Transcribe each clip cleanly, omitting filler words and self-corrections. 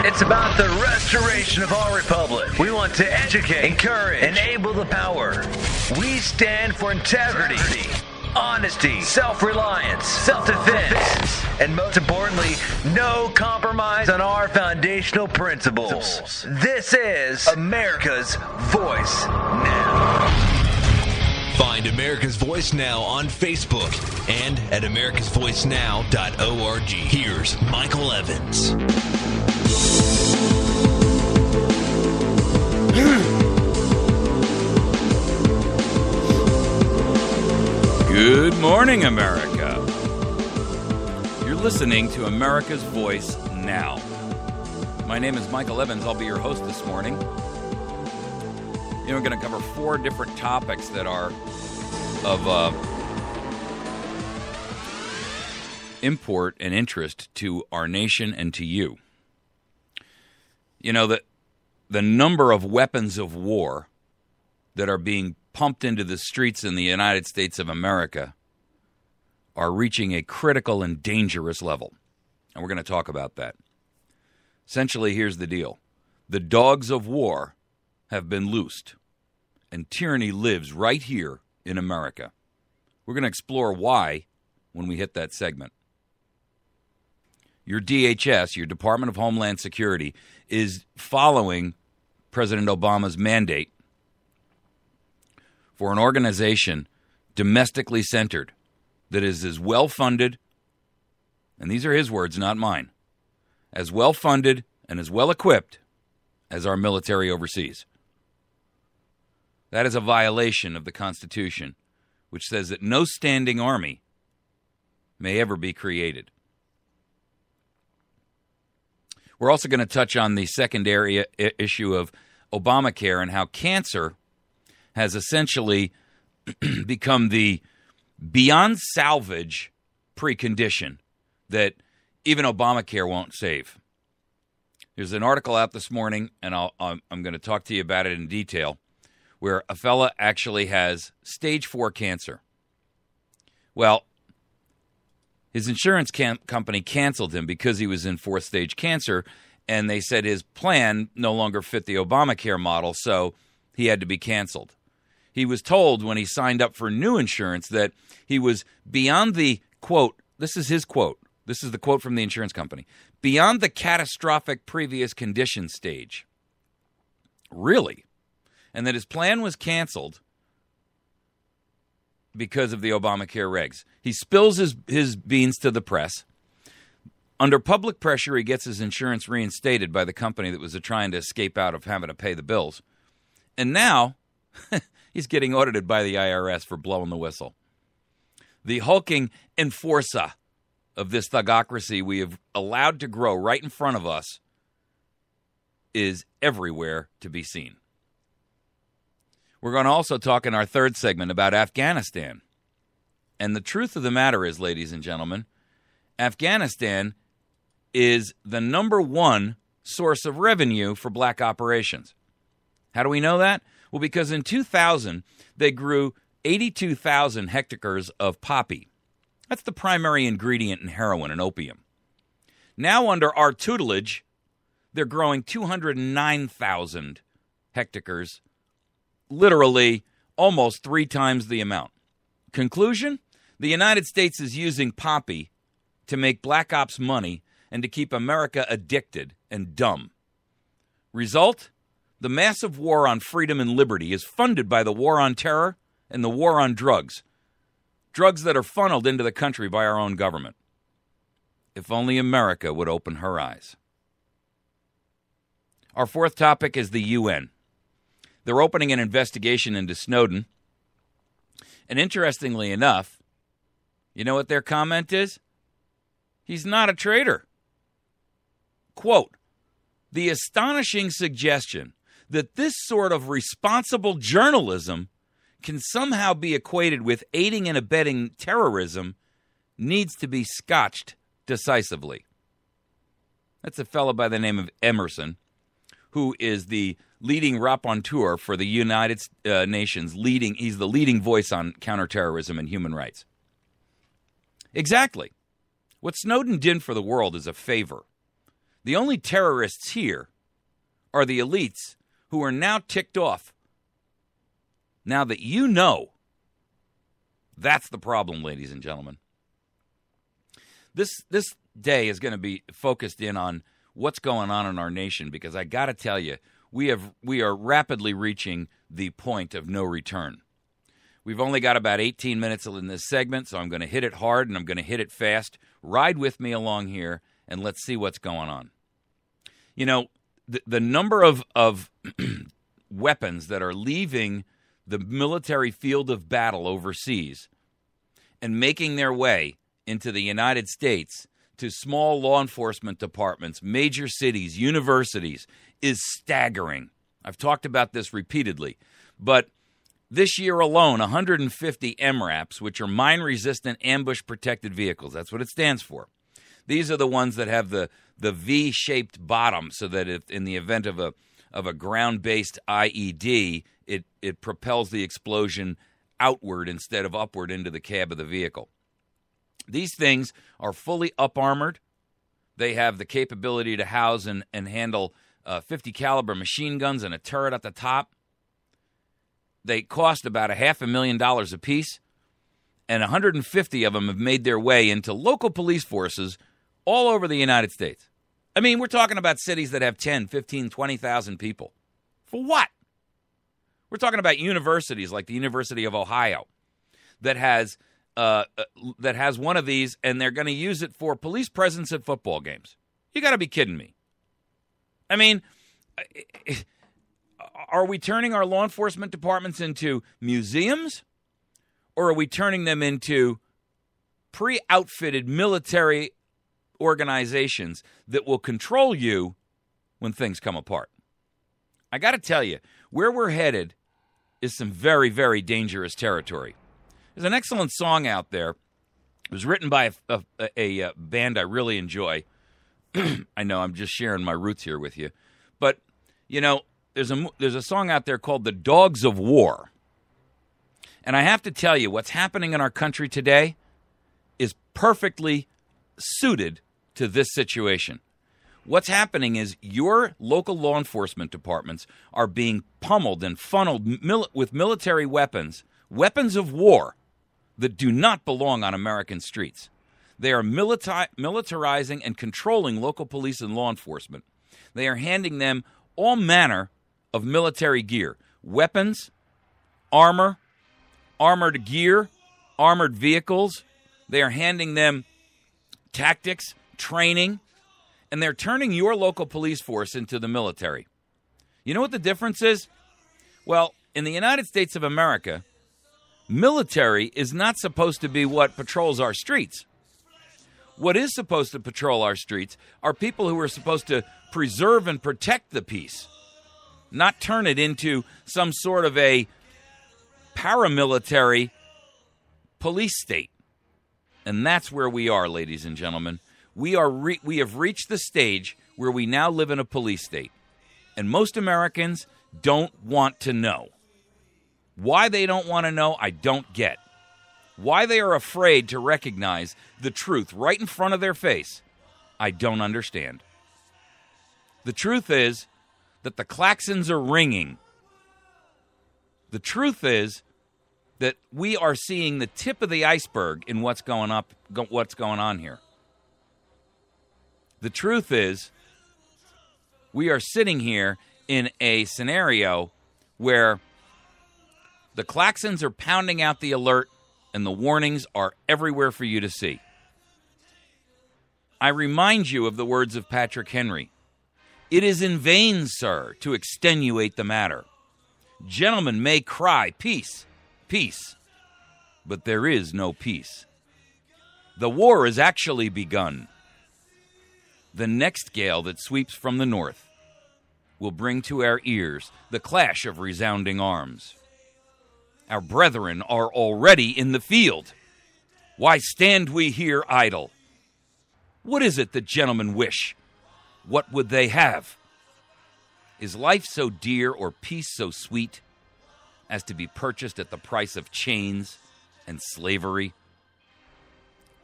It's about the restoration of our republic. We want to educate, encourage, enable the power. We stand for integrity, honesty, self-reliance, self-defense, and most importantly, no compromise on our foundational principles. This is America's Voice Now. Find America's Voice Now on Facebook and at americasvoicenow.org. Here's Michael Evans. Good morning, America. You're listening to America's Voice Now. My name is Michael Evans. I'll be your host this morning. We're going to cover 4 different topics that are of import and interest to our nation and to you. The number of weapons of war that are being pumped into the streets in the United States of America are reaching a critical and dangerous level. And we're going to talk about that. Essentially, here's the deal. The dogs of war have been loosed, and tyranny lives right here in America. We're going to explore why when we hit that segment. Your DHS, your Department of Homeland Security, is following President Obama's mandate for an organization domestically centered that is as well-funded, and these are his words, not mine, as well-funded and as well-equipped as our military overseas. That is a violation of the Constitution, which says that no standing army may ever be created. We're also going to touch on the secondary issue of Obamacare and how cancer has essentially become the beyond salvage precondition that even Obamacare won't save. There's an article out this morning, and I'm going to talk to you about it in detail, where a fella actually has stage 4 cancer. Well, his insurance company canceled him because he was in 4th stage cancer, and they said his plan no longer fit the Obamacare model, so he had to be canceled. He was told when he signed up for new insurance that he was beyond the, quote, this is his quote, this is the quote from the insurance company, beyond the catastrophic previous condition stage. Really? And that his plan was canceled because of the Obamacare regs. He spills his beans to the press. Under public pressure, he gets his insurance reinstated by the company that was trying to escape out of having to pay the bills. And now he's getting audited by the IRS for blowing the whistle. The hulking enforcer of this thugocracy we have allowed to grow right in front of us is everywhere to be seen. We're going to also talk in our 3rd segment about Afghanistan. And the truth of the matter is, ladies and gentlemen, Afghanistan is the number 1 source of revenue for black operations. How do we know that? Well, because in 2000, they grew 82,000 hectares of poppy. That's the primary ingredient in heroin and opium. Now, under our tutelage, they're growing 209,000 hectares, literally almost 3 times the amount. Conclusion? The United States is using poppy to make black ops money and to keep America addicted and dumb. Result? The massive war on freedom and liberty is funded by the war on terror and the war on drugs. Drugs that are funneled into the country by our own government. If only America would open her eyes. Our 4th topic is the UN. They're opening an investigation into Snowden. And interestingly enough, you know what their comment is? He's not a traitor. Quote, the astonishing suggestion that this sort of responsible journalism can somehow be equated with aiding and abetting terrorism needs to be scotched decisively. That's a fellow by the name of Emerson, who is the leading raconteur for the United Nations. He's the leading voice on counterterrorism and human rights. Exactly. What Snowden did for the world is a favor The only terrorists here are the elites who are now ticked off. Now that you know, that's the problem, ladies and gentlemen. This day is going to be focused in on what's going on in our nation, because I got to tell you, we are rapidly reaching the point of no return. We've only got about 18 minutes in this segment, so I'm going to hit it hard and I'm going to hit it fast. Ride with me along here, and let's see what's going on. You know, the number of weapons that are leaving the military field of battle overseas and making their way into the United States to small law enforcement departments, major cities, universities, is staggering. I've talked about this repeatedly. But this year alone, 150 MRAPs, which are mine-resistant ambush-protected vehicles, that's what it stands for. These are the ones that have the V-shaped bottom, so that if, in the event of a ground-based IED, it propels the explosion outward instead of upward into the cab of the vehicle. These things are fully up-armored. They have the capability to house and handle 50 caliber machine guns and a turret at the top. They cost about $500,000 a piece, and 150 of them have made their way into local police forces all over the United States. I mean, we're talking about cities that have 10, 15, 20,000 people. For what? We're talking about universities like the University of Ohio that has one of these, and they're going to use it for police presence at football games. You got to be kidding me. I mean, are we turning our law enforcement departments into museums, or are we turning them into pre-outfitted military organizations that will control you when things come apart? I got to tell you, where we're headed is some very, very dangerous territory. There's an excellent song out there. It was written by a band I really enjoy. I know I'm just sharing my roots here with you. But, you know, there's a song out there called The Dogs of War. And I have to tell you, what's happening in our country today is perfectly suited to this situation. What's happening is your local law enforcement departments are being pummeled and funneled with military weapons, weapons of war that do not belong on American streets. They are militarizing and controlling local police and law enforcement. They are handing them all manner of military gear, weapons, armor, armored gear, armored vehicles. They are handing them tactics, training, and they're turning your local police force into the military. You know what the difference is? Well, in the United States of America, military is not supposed to be what patrols our streets. What is supposed to patrol our streets are people who are supposed to preserve and protect the peace, not turn it into some sort of a paramilitary police state. And that's where we are, ladies and gentlemen. We have reached the stage where we now live in a police state. And most Americans don't want to know. Why they don't want to know, I don't get. Why they are afraid to recognize the truth right in front of their face, I don't understand. The truth is that the klaxons are ringing. The truth is that we are seeing the tip of the iceberg in what's going on here. The truth is we are sitting here in a scenario where the klaxons are pounding out the alert and the warnings are everywhere for you to see. I remind you of the words of Patrick Henry. It is in vain, sir, to extenuate the matter. Gentlemen may cry, peace, peace, but there is no peace. The war is actually begun. The next gale that sweeps from the north will bring to our ears the clash of resounding arms. Our brethren are already in the field. Why stand we here idle? What is it that gentlemen wish? What would they have? Is life so dear or peace so sweet as to be purchased at the price of chains and slavery?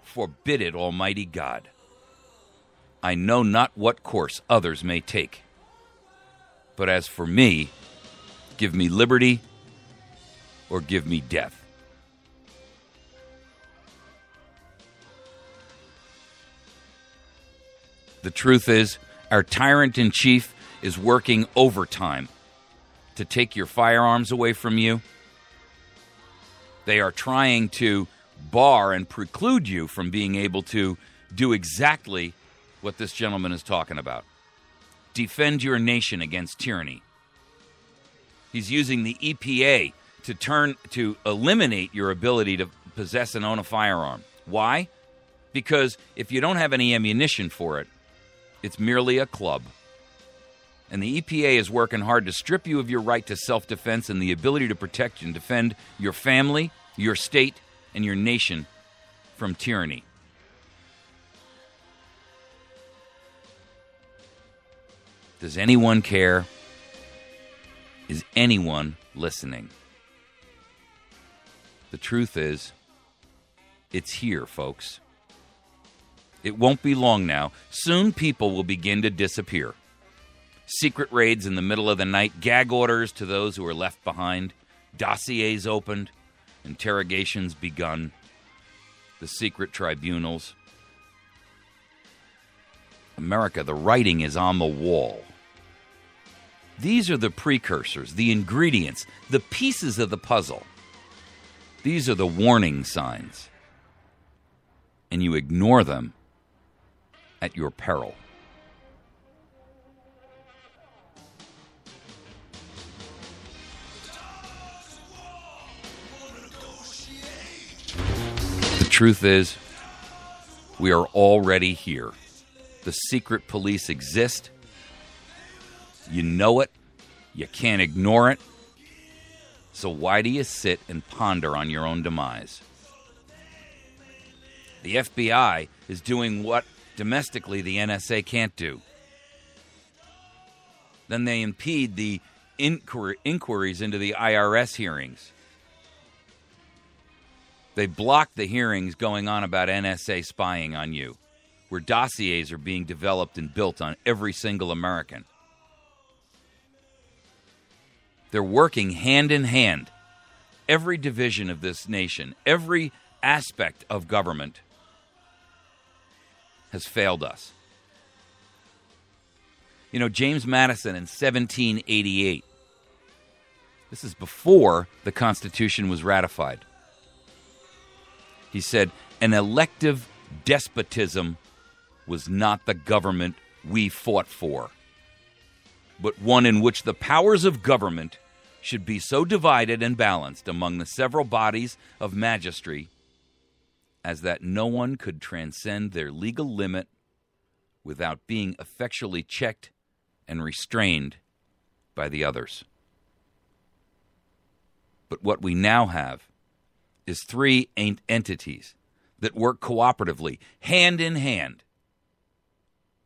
Forbid it, Almighty God. I know not what course others may take. But as for me, give me liberty or give me death. The truth is, our tyrant-in-chief is working overtime to take your firearms away from you. They are trying to bar and preclude you from being able to do exactly what this gentleman is talking about. Defend your nation against tyranny. He's using the EPA to eliminate your ability to possess and own a firearm. Why? Because if you don't have any ammunition for it, it's merely a club. And the EPA is working hard to strip you of your right to self-defense and the ability to protect and defend your family, your state, and your nation from tyranny. Does anyone care? Is anyone listening? The truth is, it's here, folks. It won't be long now. Soon people will begin to disappear. Secret raids in the middle of the night, gag orders to those who are left behind, dossiers opened, interrogations begun, the secret tribunals. America, the writing is on the wall. These are the precursors, the ingredients, the pieces of the puzzle. These are the warning signs. And you ignore them at your peril. The truth is, we are already here. The secret police exist. You know it. You can't ignore it. So why do you sit and ponder on your own demise? The FBI is doing what domestically the NSA can't do. Then they impede the inquiries into the IRS hearings. They block the hearings going on about NSA spying on you, where dossiers are being developed and built on every single American. They're working hand in hand. Every division of this nation, every aspect of government has failed us. You know, James Madison in 1788, this is before the Constitution was ratified. He said, an elective despotism was not the government we fought for, but one in which the powers of government should be so divided and balanced among the several bodies of magistracy as that no one could transcend their legal limit without being effectually checked and restrained by the others. But what we now have is three entities that work cooperatively, hand in hand,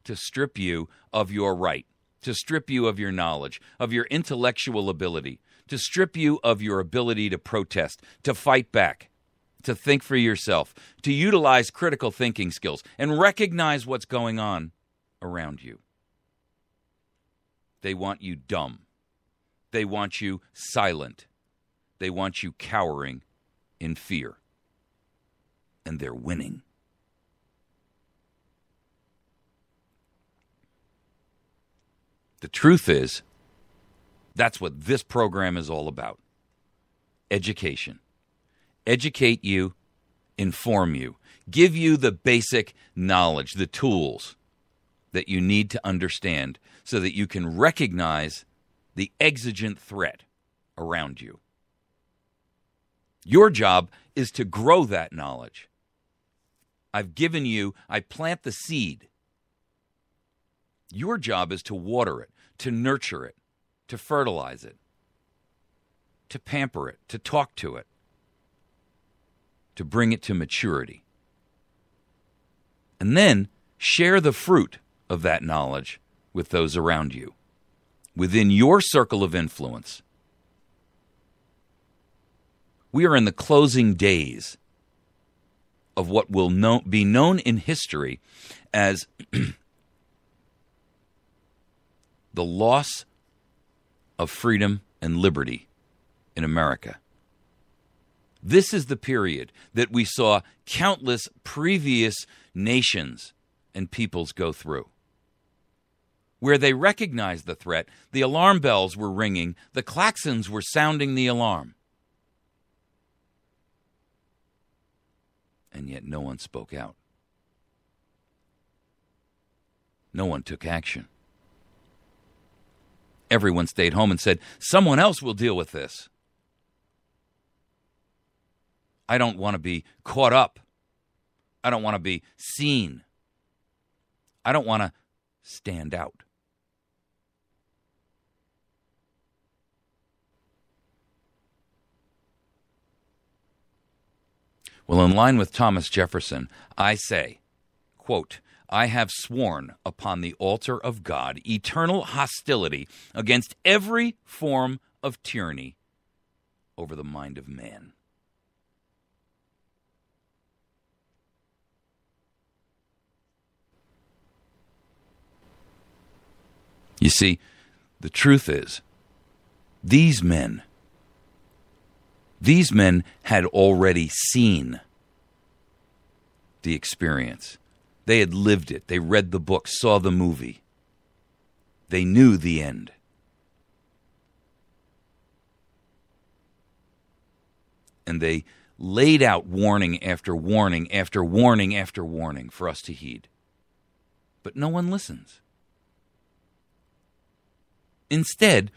to strip you of your right, to strip you of your knowledge, of your intellectual ability, to strip you of your ability to protest, to fight back, to think for yourself, to utilize critical thinking skills, and recognize what's going on around you. They want you dumb. They want you silent. They want you cowering in fear. And they're winning. The truth is, that's what this program is all about. Education. Educate you, inform you, give you the basic knowledge, the tools that you need to understand so that you can recognize the exigent threat around you. Your job is to grow that knowledge. I've given you, I plant the seed. Your job is to water it, to nurture it, to fertilize it, to pamper it, to talk to it, to bring it to maturity. And then share the fruit of that knowledge with those around you, within your circle of influence. We are in the closing days of what will be known in history as the loss of freedom and liberty in America. This is the period that we saw countless previous nations and peoples go through. Where they recognized the threat, the alarm bells were ringing, the klaxons were sounding the alarm. And yet no one spoke out. No one took action. Everyone stayed home and said, someone else will deal with this. I don't want to be caught up. I don't want to be seen. I don't want to stand out. Well, in line with Thomas Jefferson, I say, quote, I have sworn upon the altar of God eternal hostility against every form of tyranny over the mind of man. You see, the truth is, these men had already seen the experience. They had lived it. They read the book, saw the movie. They knew the end. And they laid out warning after warning after warning after warning for us to heed. But no one listens. Instead,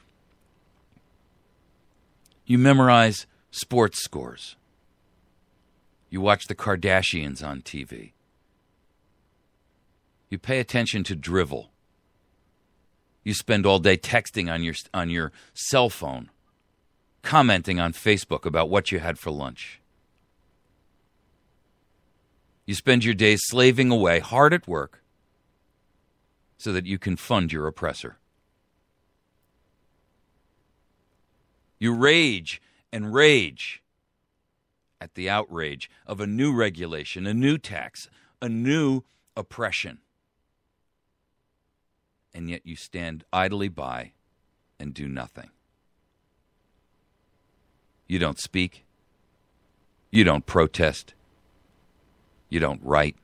you memorize sports scores. You watch the Kardashians on TV. You pay attention to drivel. You spend all day texting on your cell phone, commenting on Facebook about what you had for lunch. You spend your days slaving away, hard at work, so that you can fund your oppressor. You rage and rage at the outrage of a new regulation, a new tax, a new oppression. And yet you stand idly by and do nothing. You don't speak. You don't protest. You don't write.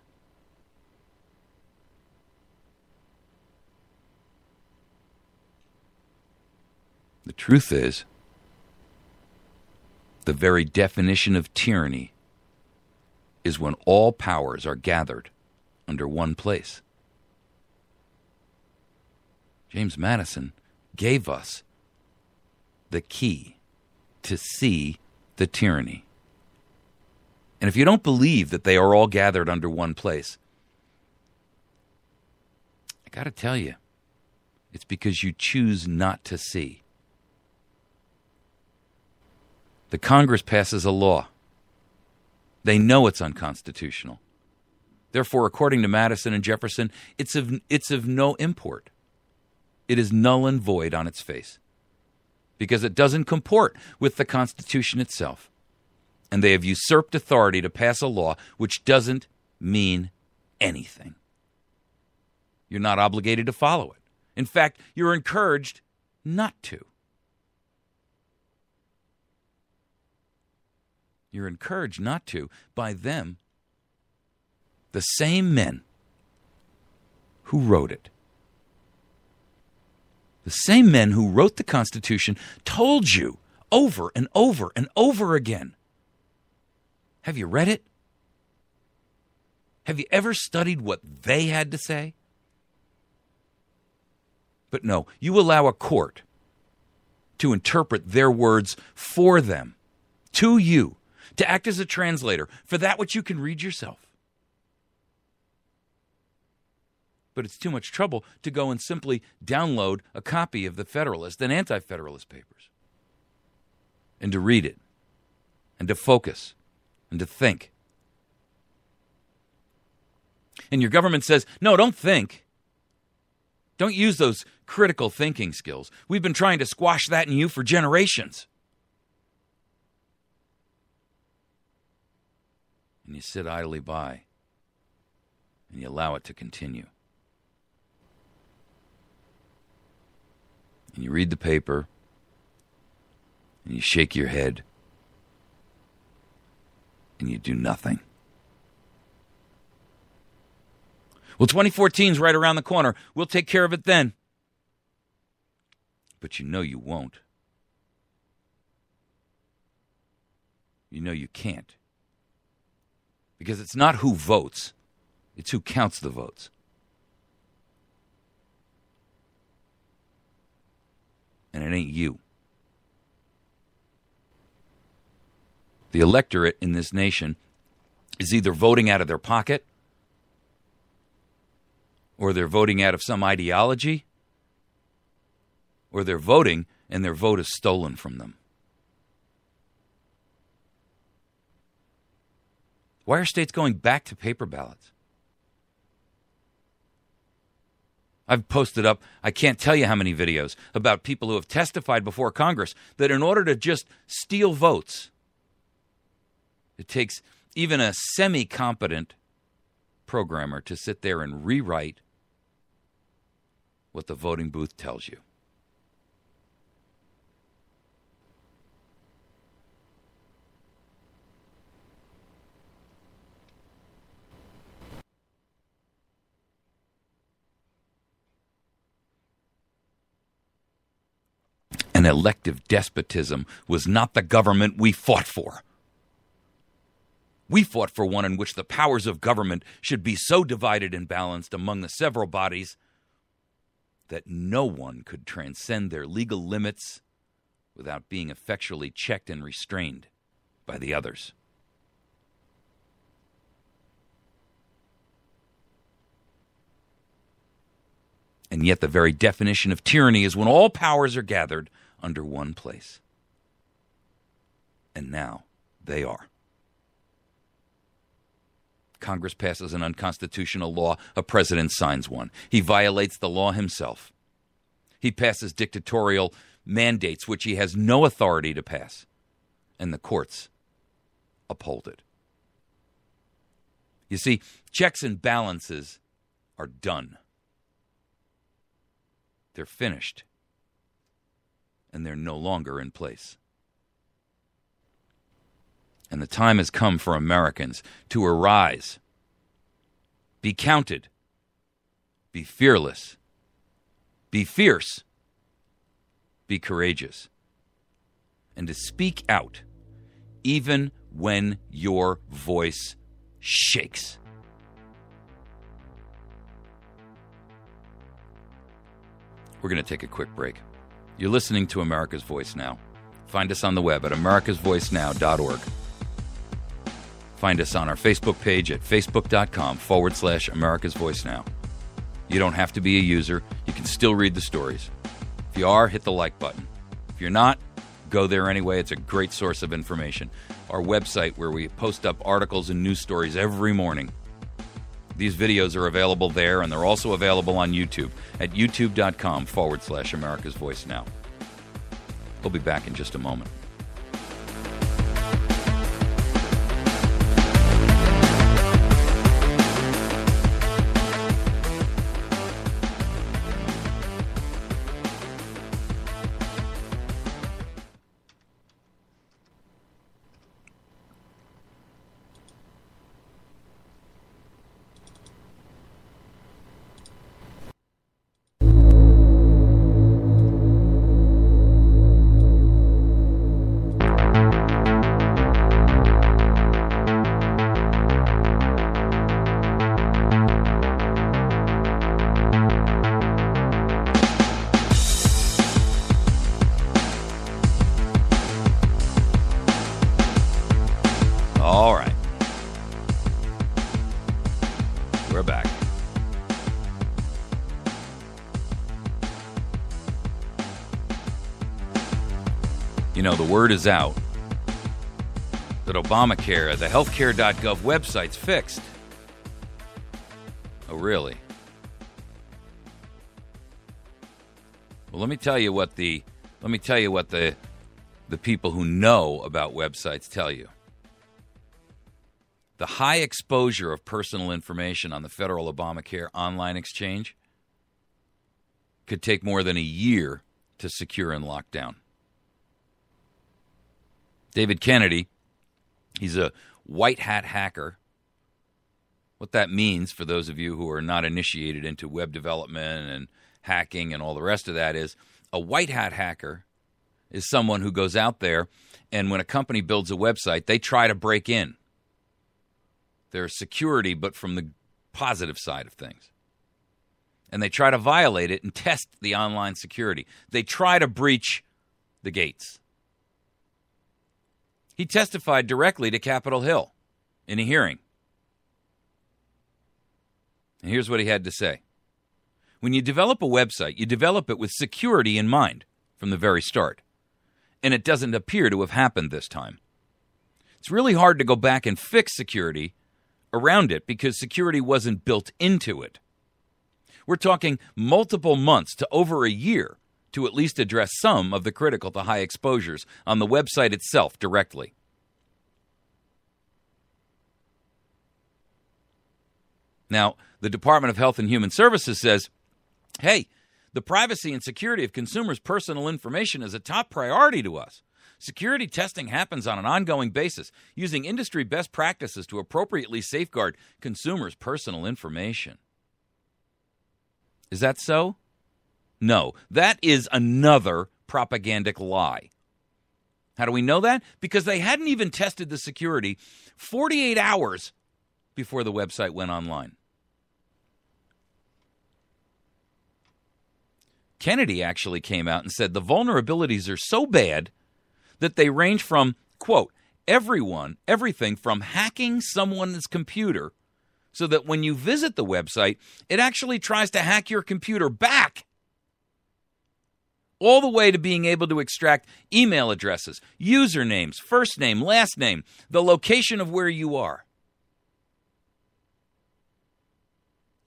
The truth is, the very definition of tyranny is when all powers are gathered under one place. James Madison gave us the key to see the tyranny. And if you don't believe that they are all gathered under one place, I got to tell you, it's because you choose not to see. The Congress passes a law. They know it's unconstitutional. Therefore, according to Madison and Jefferson, it's of no import. It is null and void on its face because it doesn't comport with the Constitution itself. And they have usurped authority to pass a law which doesn't mean anything. You're not obligated to follow it. In fact, you're encouraged not to. You're encouraged not to by them, the same men who wrote it. The same men who wrote the Constitution told you over and over and over again. Have you read it? Have you ever studied what they had to say? But no, you allow a court to interpret their words for them, to you, to act as a translator for that which you can read yourself. But it's too much trouble to go and simply download a copy of the Federalist and Anti-Federalist papers and to read it and to focus and to think. And your government says, no, don't think. Don't use those critical thinking skills. We've been trying to squash that in you for generations. And you sit idly by and you allow it to continue. you read the paper, and you shake your head, and you do nothing. Well, 2014's right around the corner. We'll take care of it then. But you know you won't. You know you can't. Because it's not who votes, it's who counts the votes. And it ain't you. The electorate in this nation is either voting out of their pocket, or they're voting out of some ideology, or they're voting and their vote is stolen from them. Why are states going back to paper ballots? I've posted up, I can't tell you how many videos about people who have testified before Congress that in order to just steal votes, it takes even a semi-competent programmer to sit there and rewrite what the voting booth tells you. An elective despotism was not the government we fought for. We fought for one in which the powers of government should be so divided and balanced among the several bodies that no one could transcend their legal limits without being effectually checked and restrained by the others. And yet the very definition of tyranny is when all powers are gathered under one place. And now they are. Congress passes an unconstitutional law, a president signs one. He violates the law himself. He passes dictatorial mandates which he has no authority to pass, and the courts uphold it. You see, checks and balances are done. They're finished. And they're no longer in place. And the time has come for Americans to arise, be counted, be fearless, be fierce, be courageous, and to speak out even when your voice shakes. We're going to take a quick break. You're listening to America's Voice Now. Find us on the web at americasvoicenow.org. Find us on our Facebook page at facebook.com/America's Voice Now. You don't have to be a user. You can still read the stories. If you are, hit the like button. If you're not, go there anyway. It's a great source of information. Our website where we post up articles and news stories every morning. These videos are available there, and they're also available on YouTube at youtube.com/America's Voice Now. We'll be back in just a moment. You know, the word is out that Obamacare, the healthcare.gov website's fixed. Oh, really? Well, let me tell you what the people who know about websites tell you. The high exposure of personal information on the federal Obamacare online exchange could take more than a year to secure and lock down. David Kennedy, he's a white hat hacker. What that means, for those of you who are not initiated into web development and hacking and all the rest of that, is a white hat hacker is someone who goes out there and when a company builds a website, they try to break in. There's security, but from the positive side of things. And they try to violate it and test the online security. They try to breach the gates. He testified directly to Capitol Hill in a hearing. And here's what he had to say. When you develop a website, you develop it with security in mind from the very start. And it doesn't appear to have happened this time. It's really hard to go back and fix security around it because security wasn't built into it. We're talking multiple months to over a year to at least address some of the critical to high exposures on the website itself directly. Now, the Department of Health and Human Services says, hey, the privacy and security of consumers' personal information is a top priority to us. Security testing happens on an ongoing basis, using industry best practices to appropriately safeguard consumers' personal information. Is that so? No, that is another propagandic lie. How do we know that? Because they hadn't even tested the security 48 hours before the website went online. Kennedy actually came out and said the vulnerabilities are so bad that they range from, quote, everything from hacking someone's computer so that when you visit the website, it actually tries to hack your computer back, all the way to being able to extract email addresses, usernames, first name, last name, the location of where you are.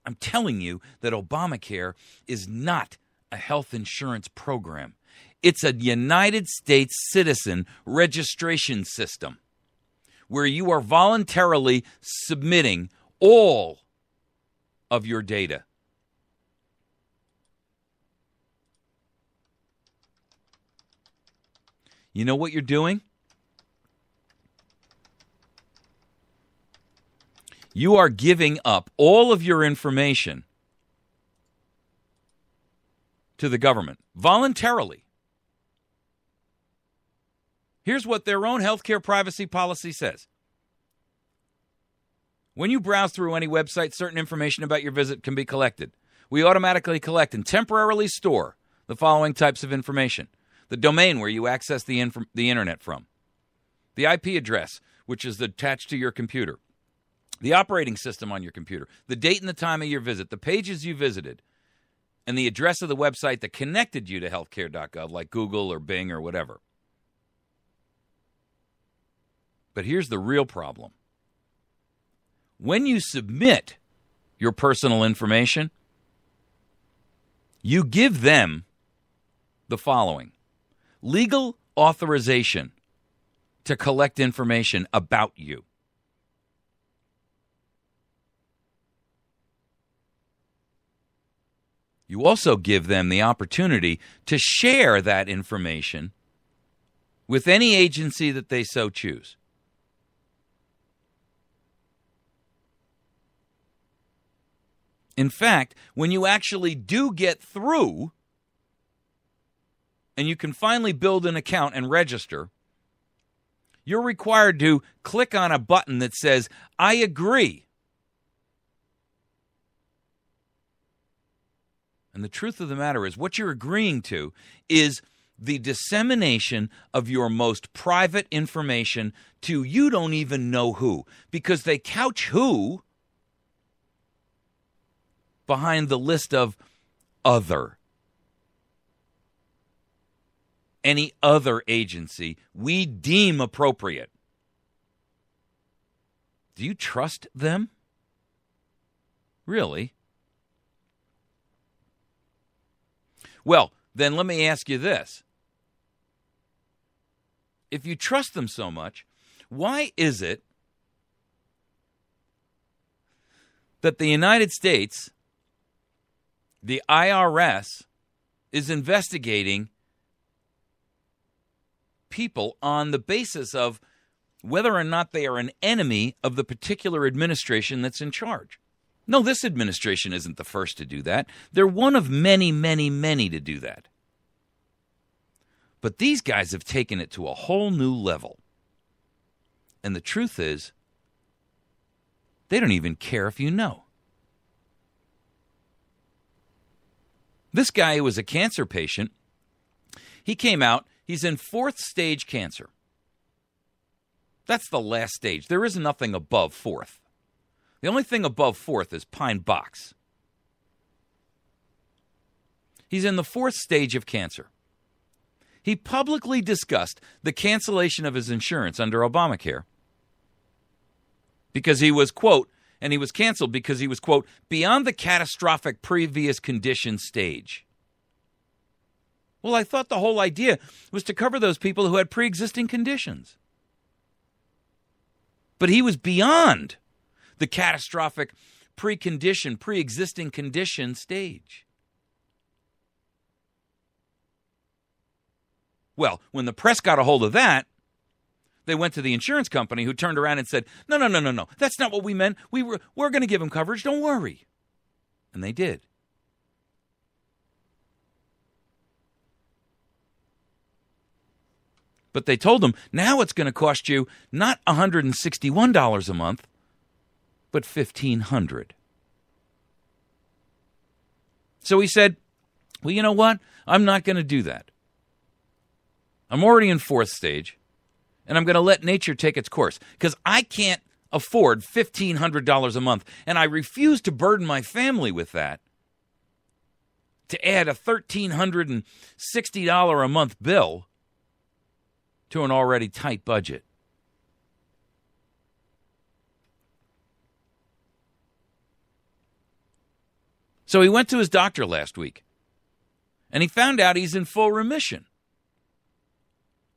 I'm telling you that Obamacare is not a health insurance program. It's a United States citizen registration system where you are voluntarily submitting all of your data. You know what you're doing? You are giving up all of your information to the government voluntarily. Here's what their own healthcare privacy policy says. When you browse through any website, certain information about your visit can be collected. We automatically collect and temporarily store the following types of information. The domain where you access the internet from. The IP address, which is attached to your computer. The operating system on your computer. The date and the time of your visit. The pages you visited. And the address of the website that connected you to healthcare.gov, like Google or Bing or whatever. But here's the real problem. When you submit your personal information, you give them the following: legal authorization to collect information about you. You also give them the opportunity to share that information with any agency that they so choose. In fact, when you actually do get through and you can finally build an account and register, you're required to click on a button that says, I agree. And the truth of the matter is, what you're agreeing to is the dissemination of your most private information to you don't even know who, because they couch who behind the list of other. Any other agency we deem appropriate. Do you trust them? Really? Well, then let me ask you this. If you trust them so much, why is it that the United States, the IRS, is investigating people on the basis of whether or not they are an enemy of the particular administration that's in charge. No, this administration isn't the first to do that. They're one of many, many, many to do that. But these guys have taken it to a whole new level. And the truth is, they don't even care if you know. This guy who was a cancer patient, he came out, he's in 4th stage cancer. That's the last stage. There is nothing above 4th. The only thing above 4th is Pine Box. He's in the 4th stage of cancer. He publicly discussed the cancellation of his insurance under Obamacare because he was, quote, and he was canceled because he was, quote, beyond the catastrophic previous condition stage. Well, I thought the whole idea was to cover those people who had pre-existing conditions. But he was beyond the catastrophic pre-existing condition stage. Well, when the press got a hold of that, they went to the insurance company who turned around and said, no, that's not what we meant. We're going to give him coverage, don't worry. And they did. But they told him, now it's going to cost you not $161 a month, but $1,500. So he said, well, you know what? I'm not going to do that. I'm already in 4th stage, and I'm going to let nature take its course because I can't afford $1,500 a month, and I refuse to burden my family with that to add a $1,360 a month bill to an already tight budget. So he went to his doctor last week, and he found out he's in full remission.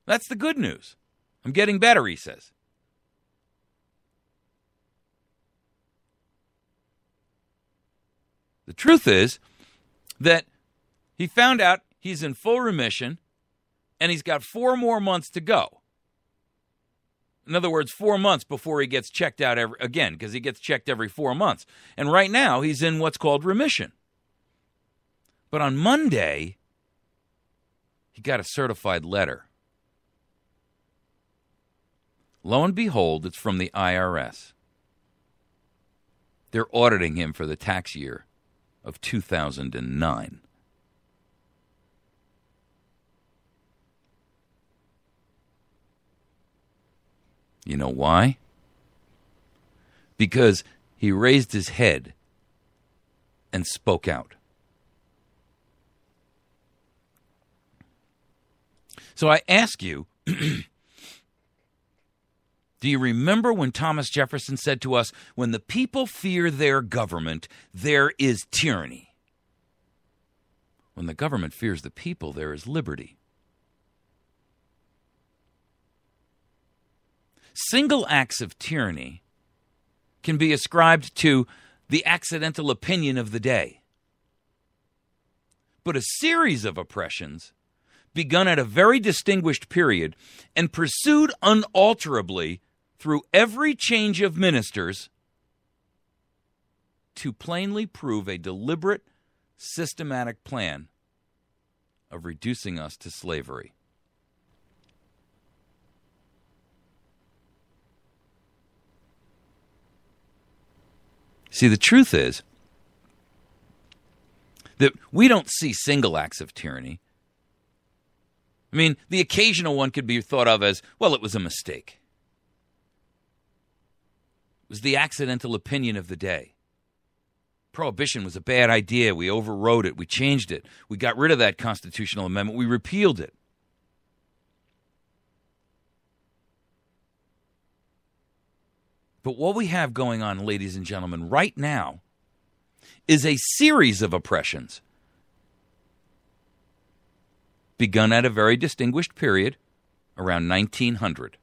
That's the good news. I'm getting better, he says. The truth is that he found out he's in full remission, and he's got 4 more months to go. In other words, 4 months before he gets checked out again, because he gets checked every 4 months. And right now, he's in what's called remission. But on Monday, he got a certified letter. Lo and behold, it's from the IRS. They're auditing him for the tax year of 2009. You know why? Because he raised his head and spoke out. So I ask you, do you remember when Thomas Jefferson said to us, when the people fear their government, there is tyranny? When the government fears the people, there is liberty. Single acts of tyranny can be ascribed to the accidental opinion of the day. But a series of oppressions, begun at a very distinguished period and pursued unalterably through every change of ministers, to plainly prove a deliberate, systematic plan of reducing us to slavery. See, the truth is that we don't see single acts of tyranny. I mean, the occasional one could be thought of as, well, it was a mistake. It was the accidental opinion of the day. Prohibition was a bad idea. We overrode it. We changed it. We got rid of that constitutional amendment. We repealed it. But what we have going on, ladies and gentlemen, right now is a series of oppressions begun at a very distinguished period around 1900,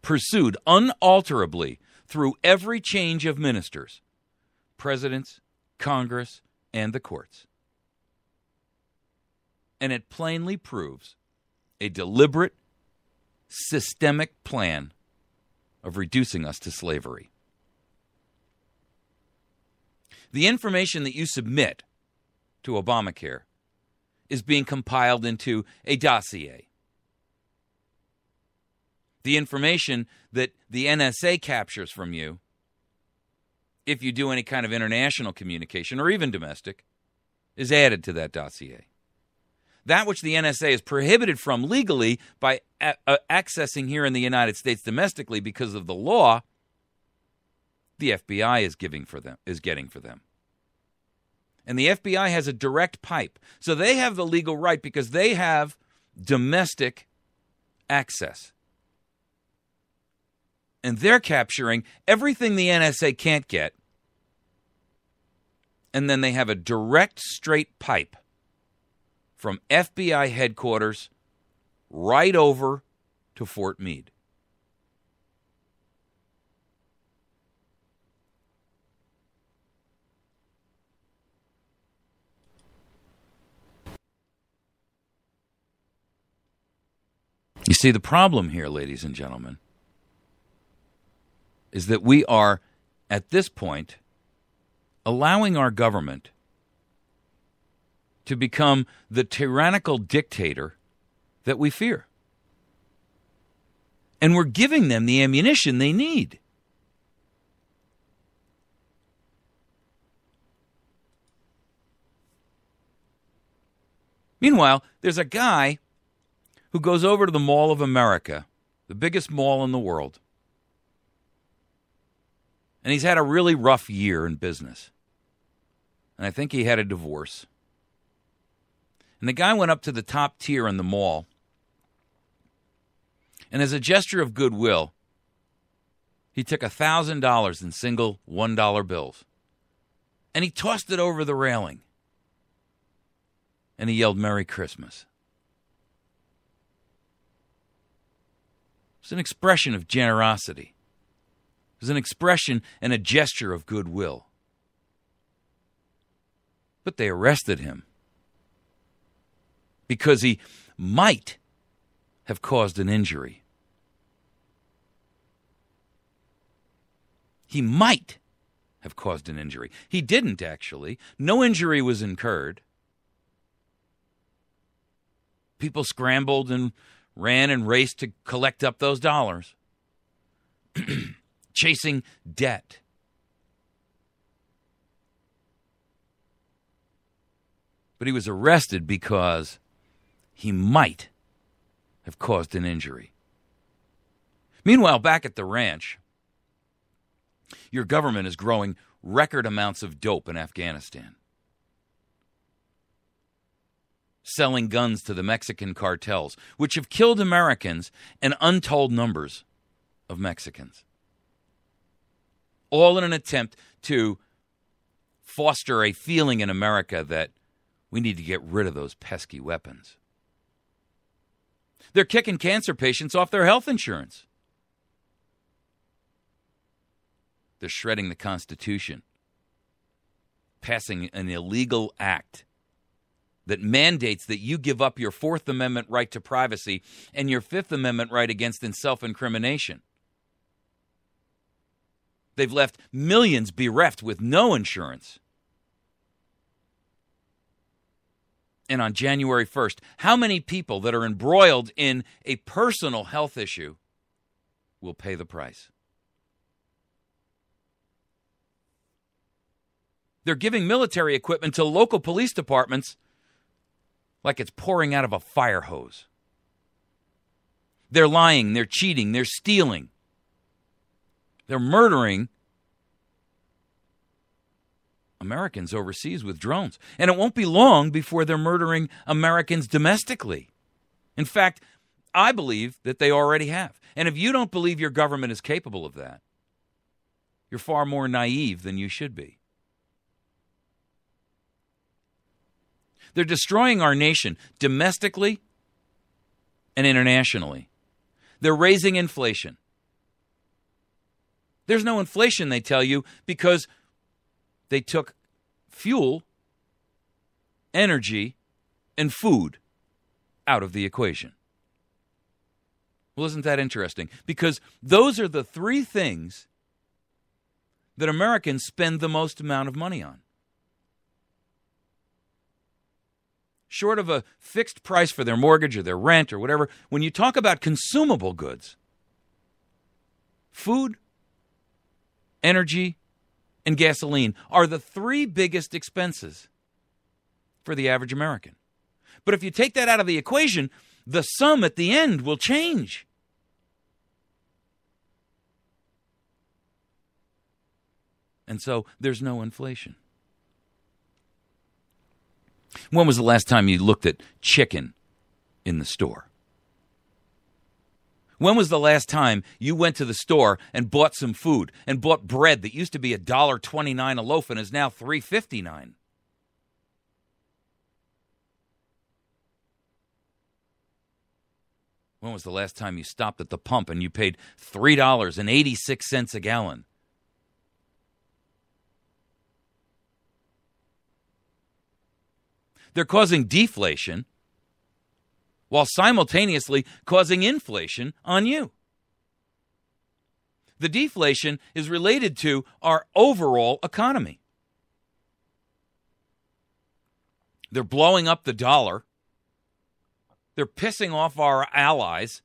pursued unalterably through every change of ministers, presidents, Congress, and the courts. And it plainly proves a deliberate, systemic plan of reducing us to slavery. The information that you submit to Obamacare is being compiled into a dossier. The information that the NSA captures from you, if you do any kind of international communication or even domestic, is added to that dossier. That which the NSA is prohibited from legally by accessing here in the United States domestically because of the law, the FBI is getting for them. And the FBI has a direct pipe. So they have the legal right because they have domestic access. And they're capturing everything the NSA can't get. And then they have a direct, straight pipe from FBI headquarters right over to Fort Meade. You see, the problem here, ladies and gentlemen, is that we are, at this point, allowing our government to become the tyrannical dictator that we fear. And we're giving them the ammunition they need. Meanwhile, there's a guy who goes over to the Mall of America, the biggest mall in the world, and he's had a really rough year in business. And I think he had a divorce. And the guy went up to the top tier in the mall, and as a gesture of goodwill, he took $1,000 in single $1 bills, and he tossed it over the railing, and he yelled, "Merry Christmas." It's an expression of generosity. It was an expression and a gesture of goodwill. But they arrested him because he might have caused an injury. He might have caused an injury. He didn't, actually. No injury was incurred. People scrambled and ran and raced to collect up those dollars. Chasing debt. But he was arrested because he might have caused an injury. Meanwhile, back at the ranch, your government is growing record amounts of dope in Afghanistan. Selling guns to the Mexican cartels, which have killed Americans and untold numbers of Mexicans. All in an attempt to foster a feeling in America that we need to get rid of those pesky weapons. They're kicking cancer patients off their health insurance. They're shredding the Constitution, passing an illegal act that mandates that you give up your Fourth Amendment right to privacy and your Fifth Amendment right against self-incrimination. They've left millions bereft with no insurance. And on January 1st, how many people that are embroiled in a personal health issue will pay the price? They're giving military equipment to local police departments like it's pouring out of a fire hose. They're lying, they're cheating, they're stealing. They're murdering Americans overseas with drones. And it won't be long before they're murdering Americans domestically. In fact, I believe that they already have. And if you don't believe your government is capable of that, you're far more naive than you should be. They're destroying our nation domestically and internationally. They're raising inflation. There's no inflation, they tell you, because they took fuel, energy, and food out of the equation. Well, isn't that interesting? Because those are the three things that Americans spend the most amount of money on. Short of a fixed price for their mortgage or their rent or whatever, when you talk about consumable goods, food, energy, and gasoline are the three biggest expenses for the average American. But if you take that out of the equation, the sum at the end will change. And so there's no inflation. When was the last time you looked at chicken in the store? When was the last time you went to the store and bought some food and bought bread that used to be $1.29 a loaf and is now $3.59? When was the last time you stopped at the pump and you paid $3.86 a gallon? They're causing deflation while simultaneously causing inflation on you. The deflation is related to our overall economy. They're blowing up the dollar. They're pissing off our allies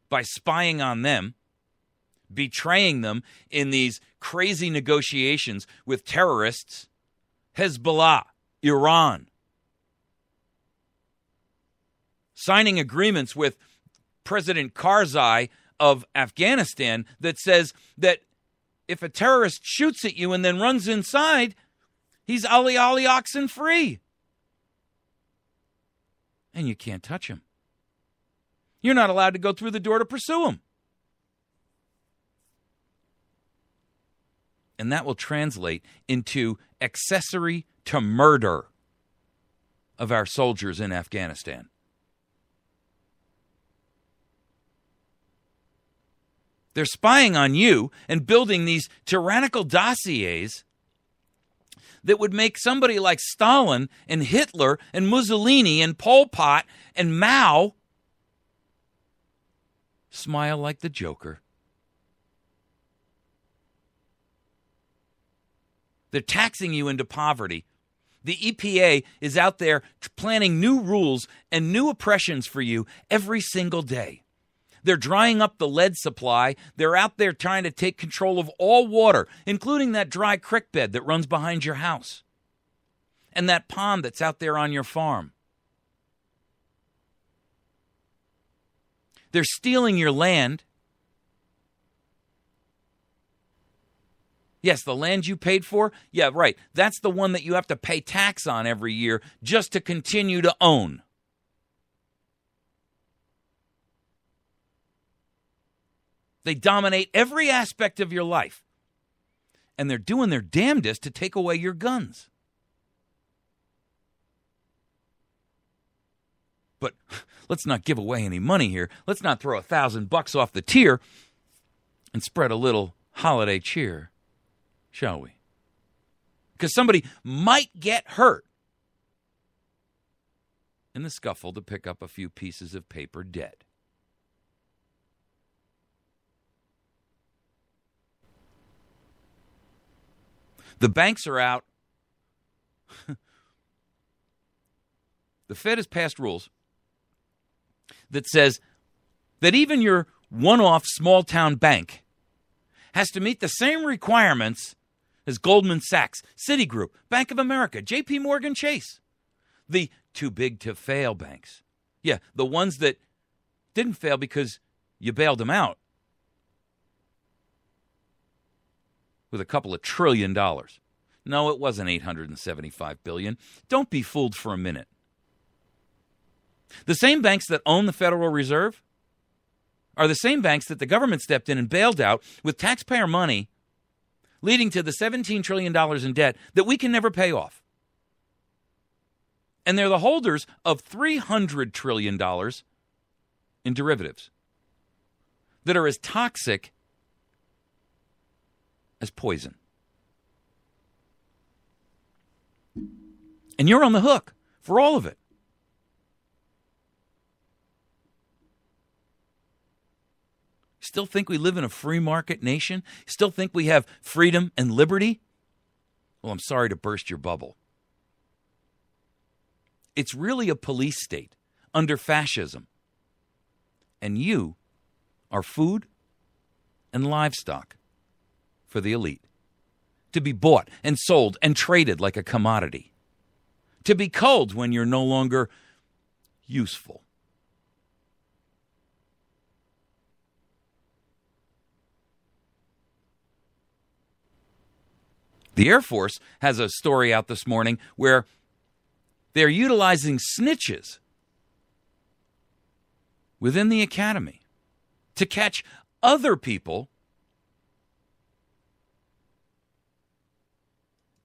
by spying on them, betraying them in these crazy negotiations with terrorists, Hezbollah, Iran, signing agreements with President Karzai of Afghanistan that says that if a terrorist shoots at you and then runs inside, he's Ali oxen free. And you can't touch him. You're not allowed to go through the door to pursue him. And that will translate into accessory to murder of our soldiers in Afghanistan. They're spying on you and building these tyrannical dossiers that would make somebody like Stalin and Hitler and Mussolini and Pol Pot and Mao smile like the Joker. They're taxing you into poverty. The EPA is out there planning new rules and new oppressions for you every single day. They're drying up the lead supply. They're out there trying to take control of all water, including that dry creek bed that runs behind your house and that pond that's out there on your farm. They're stealing your land. Yes, the land you paid for? Yeah, right. That's the one that you have to pay tax on every year just to continue to own. They dominate every aspect of your life. And they're doing their damnedest to take away your guns. But let's not give away any money here. Let's not throw $1,000 off the tier and spread a little holiday cheer, shall we? Because somebody might get hurt in the scuffle to pick up a few pieces of paper dead. The banks are out. The Fed has passed rules that says that even your one-off small-town bank has to meet the same requirements as Goldman Sachs, Citigroup, Bank of America, J.P. Morgan Chase, the too-big-to-fail banks. Yeah, the ones that didn't fail because you bailed them out with a couple of $1 trillion. No, it wasn't $875 billion. Don't be fooled for a minute. The same banks that own the Federal Reserve are the same banks that the government stepped in and bailed out with taxpayer money, leading to the $17 trillion in debt that we can never pay off. And they're the holders of $300 trillion in derivatives that are as toxic as poison. And you're on the hook for all of it. Still think we live in a free market nation? Still think we have freedom and liberty? Well, I'm sorry to burst your bubble. It's really a police state under fascism. And you are food and livestock for the elite, to be bought and sold and traded like a commodity, to be culled when you're no longer useful. The Air Force has a story out this morning where they're utilizing snitches within the academy to catch other people.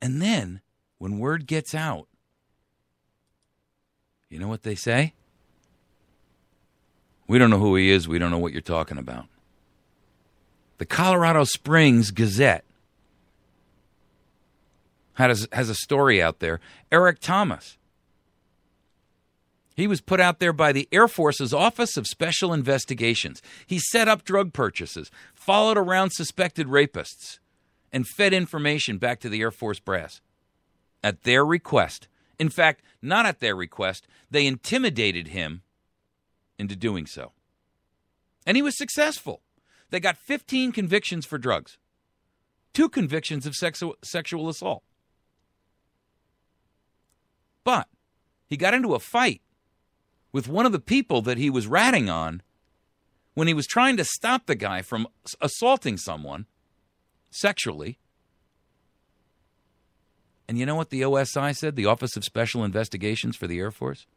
And then, when word gets out, you know what they say? We don't know who he is. We don't know what you're talking about. The Colorado Springs Gazette has a story out there. Eric Thomas. He was put out there by the Air Force's Office of Special Investigations. He set up drug purchases, followed around suspected rapists, and fed information back to the Air Force brass at their request. In fact, not at their request. They intimidated him into doing so. And he was successful. They got 15 convictions for drugs, 2 convictions of sexual assault. But he got into a fight with one of the people that he was ratting on when he was trying to stop the guy from assaulting someone sexually. And you know what the OSI said, the Office of Special Investigations for the Air Force?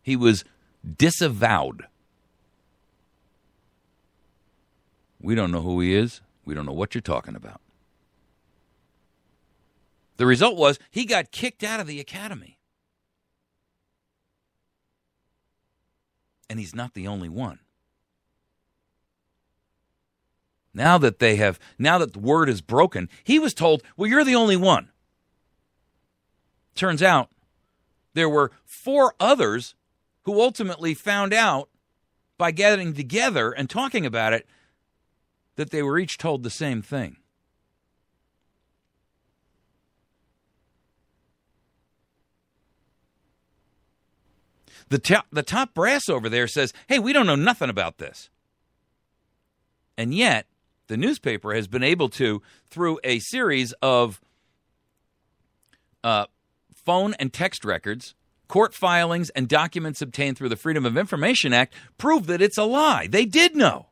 He was disavowed. We don't know who he is. We don't know what you're talking about. The result was he got kicked out of the academy. And he's not the only one. Now that the word is broken, he was told, well, you're the only one. Turns out there were 4 others who ultimately found out by getting together and talking about it that they were each told the same thing. The top brass over there says, hey, we don't know nothing about this. And yet, the newspaper has been able to, through a series of phone and text records, court filings, and documents obtained through the Freedom of Information Act, prove that it's a lie. They did know.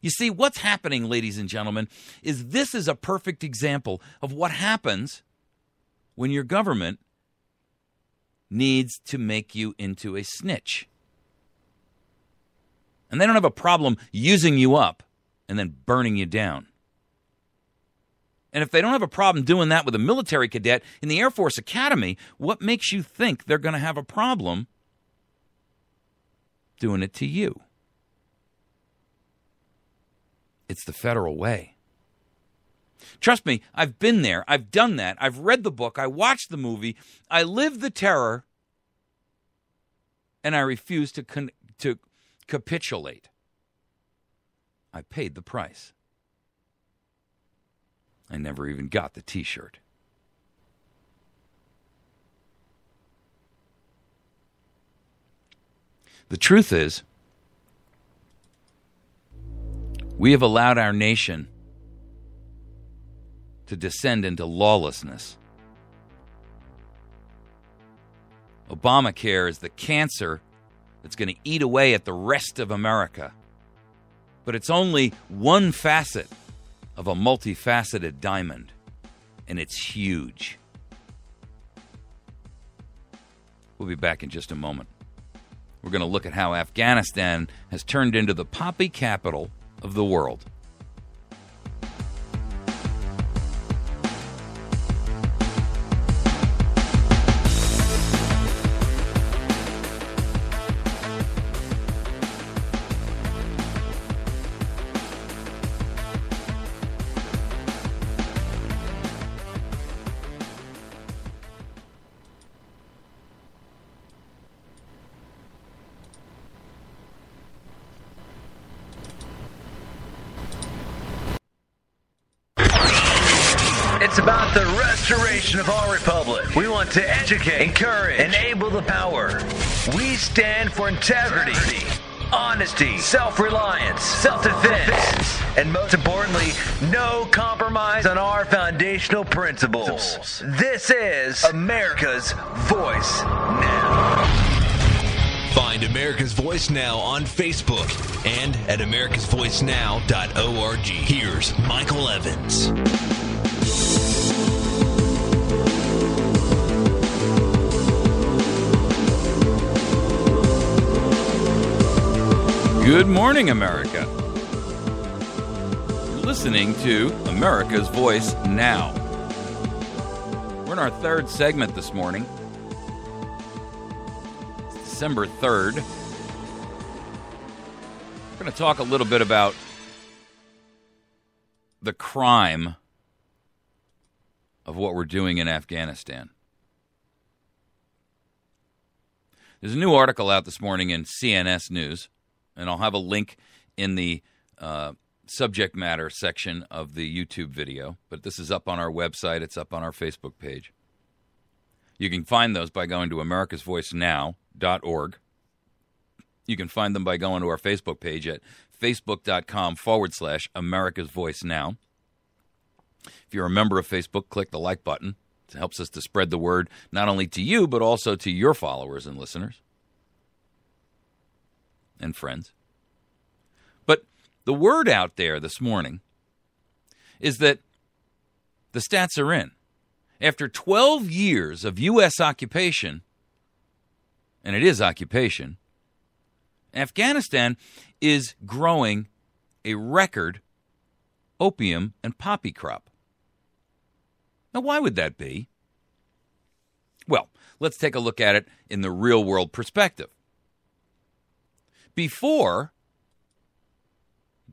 You see, what's happening, ladies and gentlemen, is this is a perfect example of what happens when your government needs to make you into a snitch. And they don't have a problem using you up and then burning you down. And if they don't have a problem doing that with a military cadet in the Air Force Academy, what makes you think they're going to have a problem doing it to you? It's the federal way. Trust me, I've been there. I've done that. I've read the book. I watched the movie. I lived the terror. And I refuse to capitulate. I paid the price. I never even got the T-shirt. The truth is, we have allowed our nation to descend into lawlessness. Obamacare is the cancer that's going to eat away at the rest of America. But it's only one facet of a multifaceted diamond, and it's huge. We'll be back in just a moment. We're going to look at how Afghanistan has turned into the poppy capital of the world. It's about the restoration of our republic. We want to educate, encourage, enable the power. We stand for integrity, honesty, self-reliance, self-defense, and most importantly, no compromise on our foundational principles. This is America's Voice Now. Find America's Voice Now on Facebook and at americasvoicenow.org. Here's Michael Evans. Good morning, America. You're listening to America's Voice Now. We're in our third segment this morning. It's December 3rd. We're going to talk a little bit about the crime of what we're doing in Afghanistan. There's a new article out this morning in CNS News, and I'll have a link in the subject matter section of the YouTube video. But this is up on our website. It's up on our Facebook page. You can find those by going to americasvoicenow.org. You can find them by going to our Facebook page at facebook.com/America's Voice Now. If you're a member of Facebook, click the like button. It helps us to spread the word not only to you, but also to your followers and listeners and friends. But the word out there this morning is that the stats are in. After 12 years of U.S. occupation, and it is occupation, Afghanistan is growing a record opium and poppy crop. Now, why would that be? Well, let's take a look at it in the real-world perspective. Before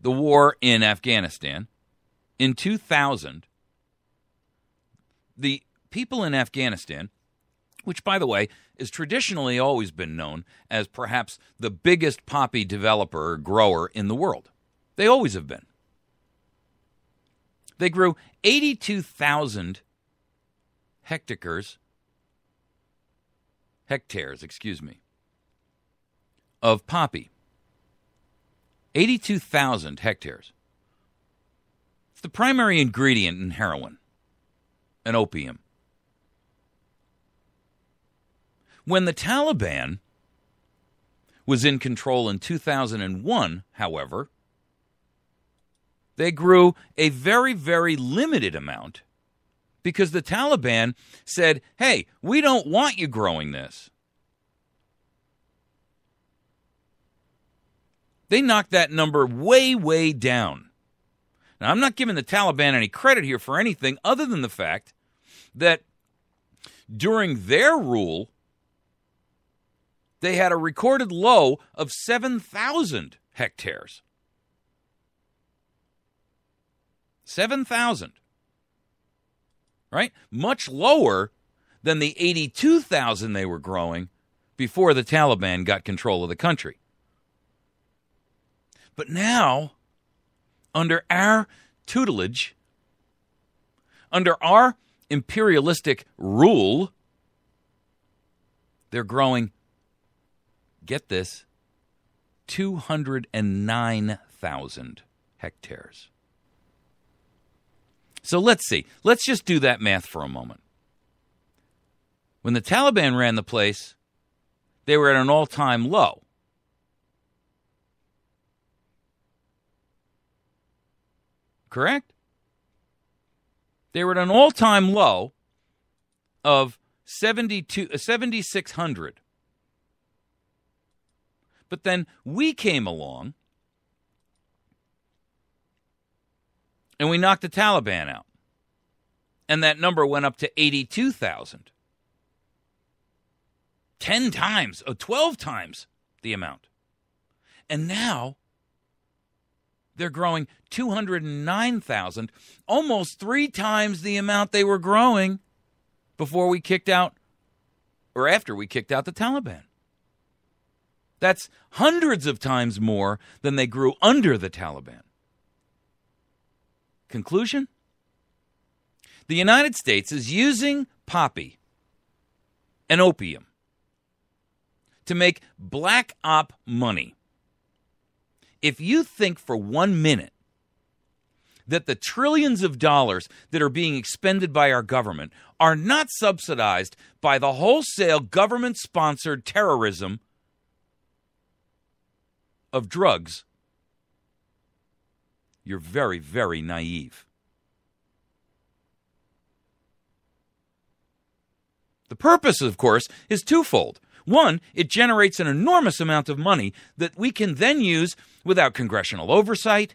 the war in Afghanistan, in 2000, the people in Afghanistan, which, by the way, has traditionally always been known as perhaps the biggest poppy developer or grower in the world. They always have been. They grew 82,000 hectares, of poppy. 82,000 hectares. It's the primary ingredient in heroin and opium. When the Taliban was in control in 2001, however, they grew a very, very limited amount because the Taliban said, hey, we don't want you growing this. They knocked that number way, way down. Now, I'm not giving the Taliban any credit here for anything other than the fact that during their rule, they had a recorded low of 7,000 hectares. 7,000. Right? Much lower than the 82,000 they were growing before the Taliban got control of the country. But now, under our tutelage, under our imperialistic rule, they're growing, get this, 209,000 hectares. So let's see. Let's just do that math for a moment. When the Taliban ran the place, they were at an all-time low. Correct? They were at an all-time low of 7,600. But then we came along and we knocked the Taliban out. And that number went up to 82,000. 10 times, 12 times the amount. And now they're growing 209,000, almost 3 times the amount they were growing before we kicked out, or after we kicked out the Taliban. That's hundreds of times more than they grew under the Taliban. Conclusion? The United States is using poppy and opium to make black op money. If you think for 1 minute that the trillions of dollars that are being expended by our government are not subsidized by the wholesale government-sponsored terrorism of drugs, you're very, very naive. The purpose, of course, is twofold. One, it generates an enormous amount of money that we can then use without congressional oversight,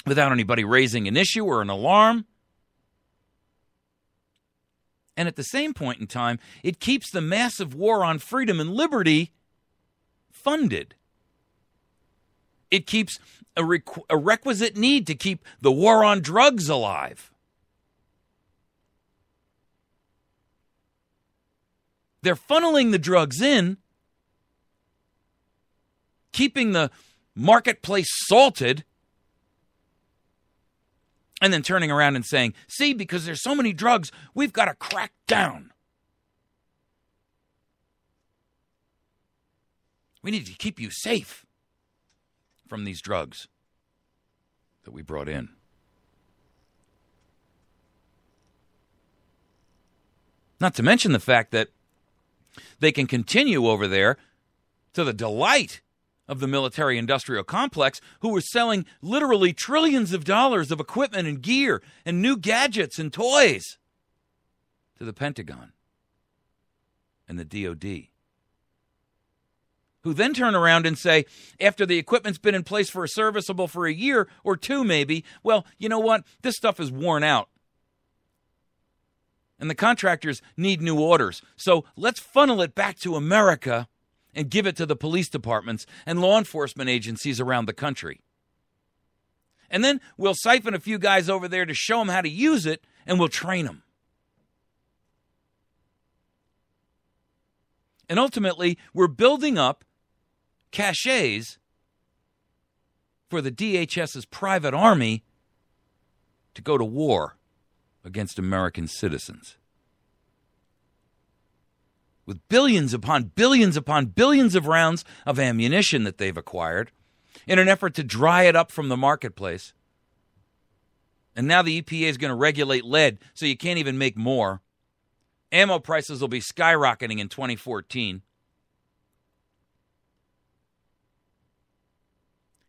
without anybody raising an issue or an alarm. And at the same point in time, it keeps the massive war on freedom and liberty funded. It keeps a requisite need to keep the war on drugs alive. They're funneling the drugs in, keeping the marketplace salted, and then turning around and saying, see, because there's so many drugs, we've got to crack down. We need to keep you safe from these drugs that we brought in. Not to mention the fact that they can continue over there to the delight of the military-industrial complex, who are selling literally trillions of dollars of equipment and gear and new gadgets and toys to the Pentagon and the DOD, who then turn around and say, after the equipment's been in place for a year or two maybe, well, you know what? This stuff is worn out. And the contractors need new orders. So let's funnel it back to America and give it to the police departments and law enforcement agencies around the country. And then we'll siphon a few guys over there to show them how to use it, and we'll train them. And ultimately, we're building up cachets for the DHS's private army to go to war against American citizens. With billions upon billions upon billions of rounds of ammunition that they've acquired in an effort to dry it up from the marketplace. And now the EPA is going to regulate lead so you can't even make more. Ammo prices will be skyrocketing in 2014.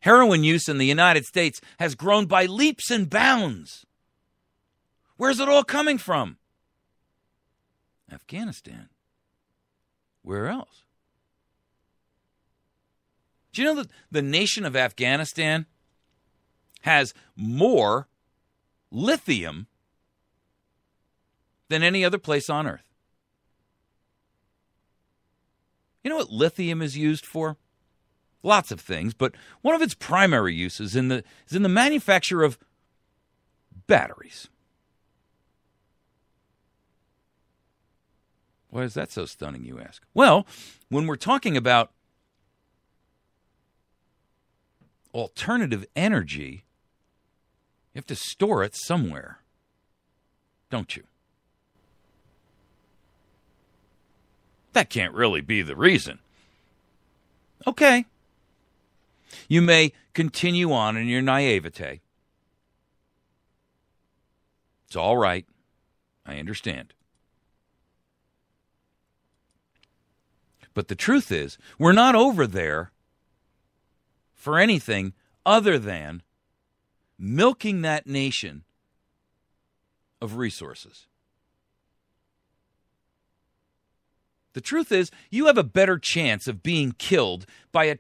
Heroin use in the United States has grown by leaps and bounds. Where's it all coming from? Afghanistan. Where else? Do you know that the nation of Afghanistan has more lithium than any other place on earth? You know what lithium is used for? Lots of things, but one of its primary uses is in the manufacture of batteries. Why is that so stunning, you ask? Well, when we're talking about alternative energy, you have to store it somewhere, don't you? That can't really be the reason. Okay. You may continue on in your naivete. It's all right. I understand. But the truth is, we're not over there for anything other than milking that nation of resources. The truth is, you have a better chance of being killed by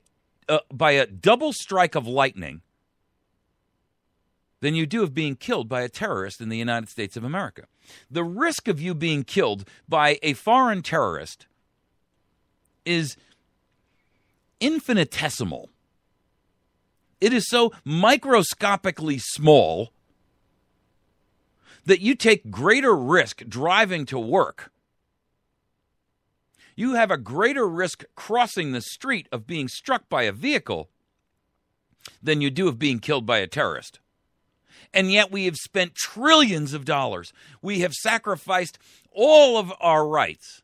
a double strike of lightning than you do of being killed by a terrorist in the United States of America. The risk of you being killed by a foreign terrorist is infinitesimal. It is so microscopically small that you take greater risk driving to work. You have a greater risk crossing the street of being struck by a vehicle than you do of being killed by a terrorist. And yet we have spent trillions of dollars. We have sacrificed all of our rights,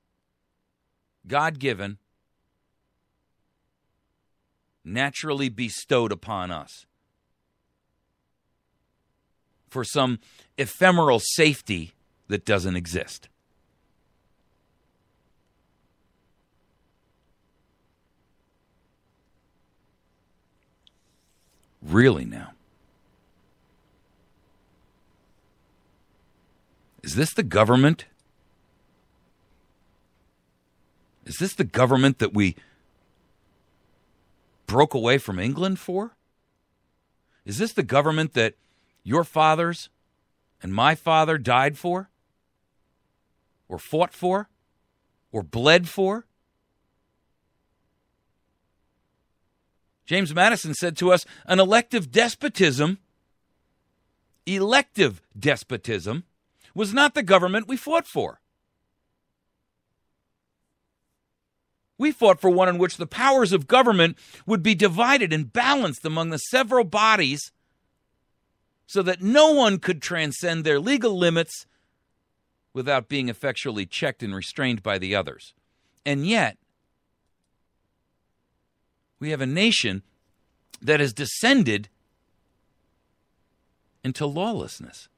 God-given, naturally bestowed upon us, for some ephemeral safety that doesn't exist. Really now? Is this the government? Is this the government that we broke away from England for? Is this the government that your fathers and my father died for? Or fought for? Or bled for? James Madison said to us, an elective despotism was not the government we fought for. We fought for one in which the powers of government would be divided and balanced among the several bodies so that no one could transcend their legal limits without being effectually checked and restrained by the others. And yet, we have a nation that has descended into lawlessness,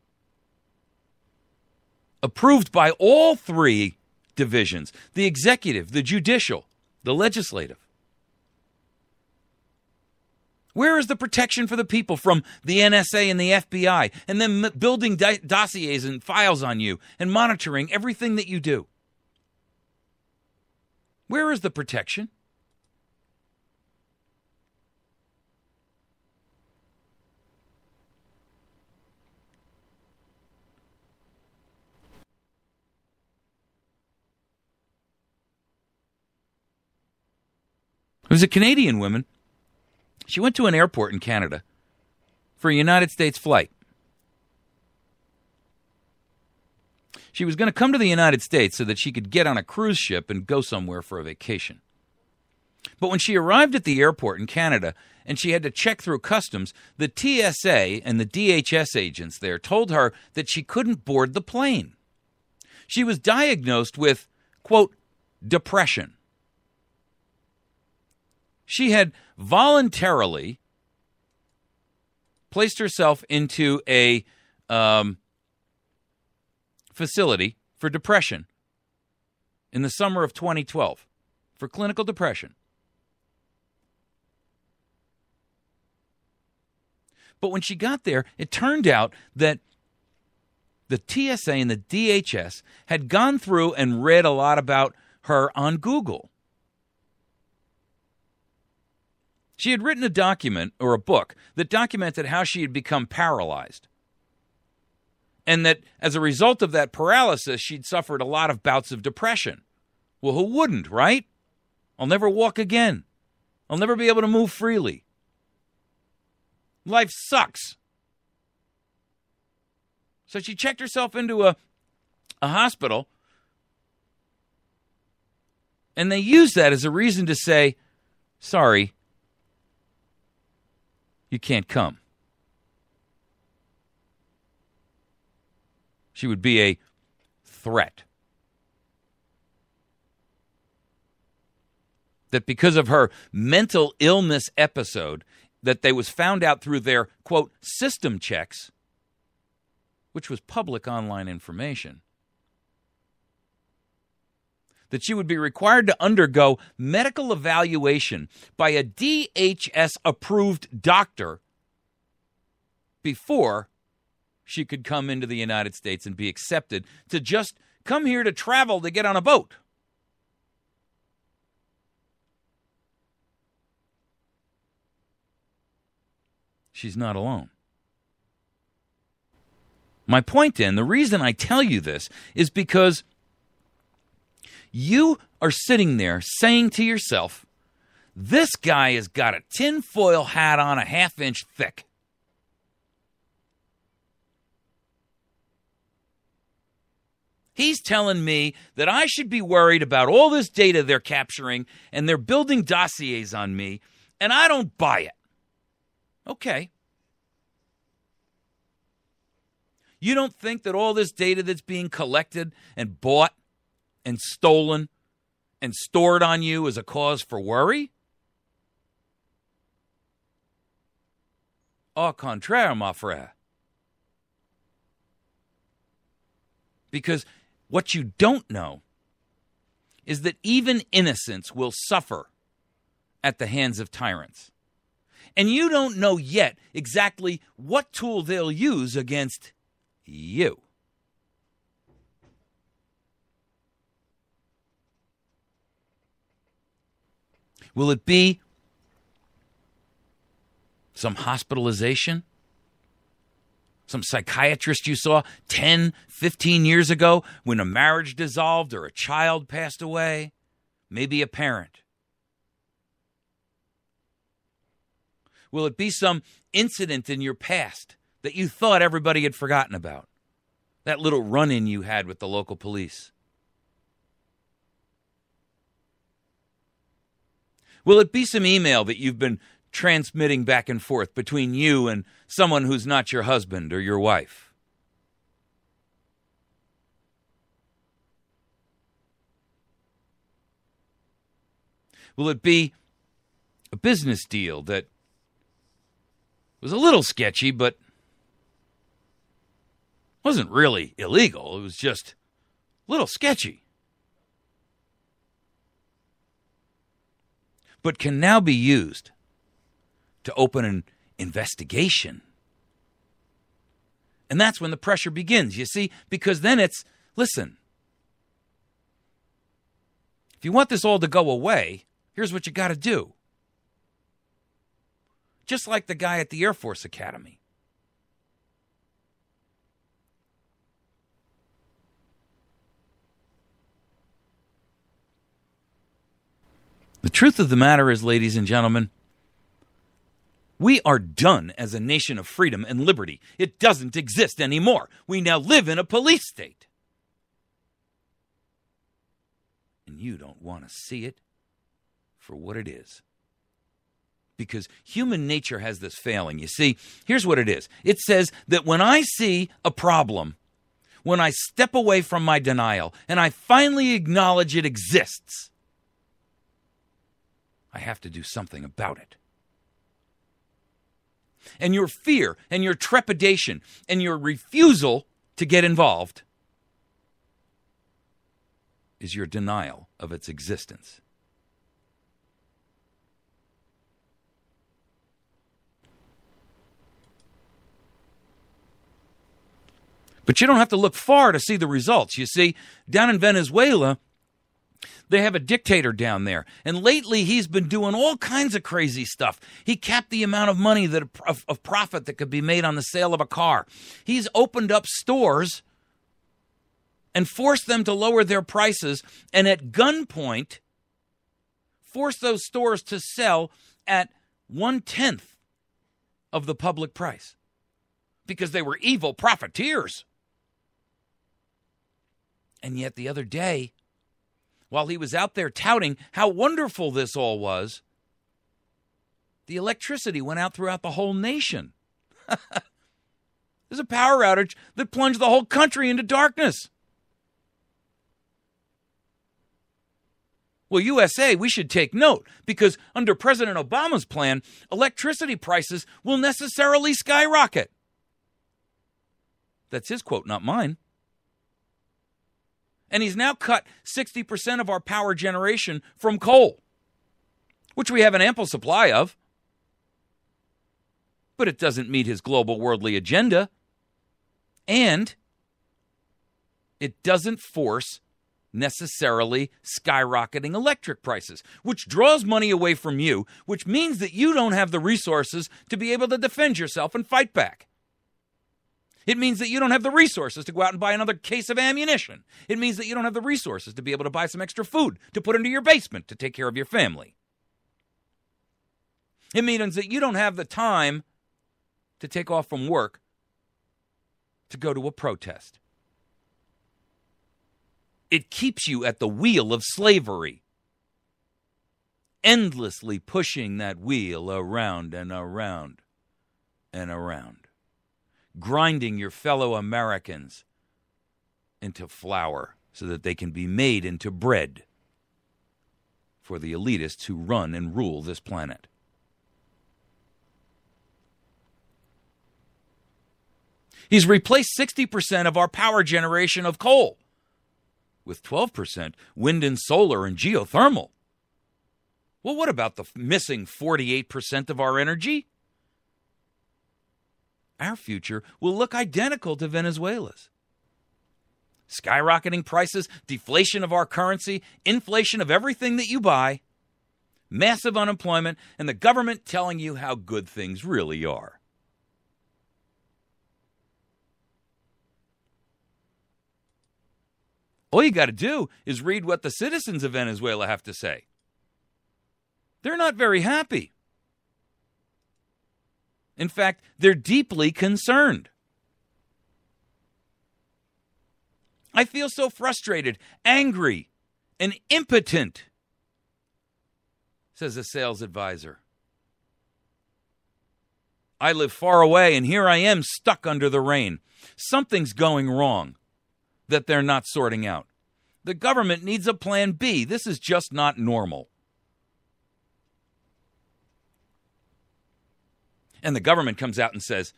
approved by all three divisions, the executive, the judicial, the legislative. Where is the protection for the people from the NSA and the FBI, and then building dossiers and files on you and monitoring everything that you do? Where is the protection? There was a Canadian woman. She went to an airport in Canada for a United States flight. She was going to come to the United States so that she could get on a cruise ship and go somewhere for a vacation. But when she arrived at the airport in Canada and she had to check through customs, the TSA and the DHS agents there told her that she couldn't board the plane. She was diagnosed with, quote, depression. She had voluntarily placed herself into a facility for depression in the summer of 2012 for clinical depression. But when she got there, it turned out that the TSA and the DHS had gone through and read a lot about her on Google. She had written a document or a book that documented how she had become paralyzed. And that as a result of that paralysis, she'd suffered a lot of bouts of depression. Well, who wouldn't, right? I'll never walk again. I'll never be able to move freely. Life sucks. So she checked herself into a hospital, and they used that as a reason to say, sorry, you can't come. She would be a threat. That because of her mental illness episode, that they was found out through their, quote, system checks, which was public online information, that she would be required to undergo medical evaluation by a DHS-approved doctor before she could come into the United States and be accepted to just come here to travel to get on a boat. She's not alone. My point in, the reason I tell you this is because you are sitting there saying to yourself, this guy has got a tinfoil hat on a half-inch thick. He's telling me that I should be worried about all this data they're capturing and they're building dossiers on me, and I don't buy it. Okay. You don't think that all this data that's being collected and bought and stolen and stored on you is a cause for worry? Au contraire, mon frère. Because what you don't know is that even innocents will suffer at the hands of tyrants. And you don't know yet exactly what tool they'll use against you. Will it be some hospitalization? Some psychiatrist you saw 10, 15 years ago when a marriage dissolved or a child passed away? Maybe a parent. Will it be some incident in your past that you thought everybody had forgotten about? That little run-in you had with the local police? Will it be some email that you've been transmitting back and forth between you and someone who's not your husband or your wife? Will it be a business deal that was a little sketchy, but wasn't really illegal? It was just a little sketchy, but can now be used to open an investigation. And that's when the pressure begins, you see, because then it's, listen, if you want this all to go away, here's what you got to do. Just like the guy at the Air Force Academy. The truth of the matter is, ladies and gentlemen, we are done as a nation of freedom and liberty. It doesn't exist anymore. We now live in a police state. And you don't want to see it for what it is. Because human nature has this failing. You see, here's what it is. It says that when I see a problem, when I step away from my denial, and I finally acknowledge it exists, I have to do something about it. And your fear and your trepidation and your refusal to get involved is your denial of its existence. But you don't have to look far to see the results. You see, down in Venezuela, they have a dictator down there. And lately, he's been doing all kinds of crazy stuff. He capped the amount of money of profit that could be made on the sale of a car. He's opened up stores and forced them to lower their prices, and at gunpoint, forced those stores to sell at 1/10 of the public price because they were evil profiteers. And yet the other day, while he was out there touting how wonderful this all was, the electricity went out throughout the whole nation. There's a power outage that plunged the whole country into darkness. Well, USA, we should take note, because under President Obama's plan, electricity prices will necessarily skyrocket. That's his quote, not mine. And he's now cut 60% of our power generation from coal, which we have an ample supply of. But it doesn't meet his global worldly agenda. And it doesn't force necessarily skyrocketing electric prices, which draws money away from you, which means that you don't have the resources to be able to defend yourself and fight back. It means that you don't have the resources to go out and buy another case of ammunition. It means that you don't have the resources to be able to buy some extra food to put into your basement to take care of your family. It means that you don't have the time to take off from work to go to a protest. It keeps you at the wheel of slavery, endlessly pushing that wheel around and around and around. grinding your fellow Americans into flour so that they can be made into bread for the elitists who run and rule this planet. He's replaced 60% of our power generation of coal with 12% wind and solar and geothermal. Well, what about the missing 48% of our energy? Our future will look identical to Venezuela's. Skyrocketing prices, deflation of our currency, inflation of everything that you buy, massive unemployment, and the government telling you how good things really are. All you got to do is read what the citizens of Venezuela have to say. They're not very happy. In fact, they're deeply concerned. I feel so frustrated, angry, and impotent, says a sales advisor. I live far away, and here I am stuck under the rain. Something's going wrong that they're not sorting out. The government needs a plan B. This is just not normal. And the government comes out and says,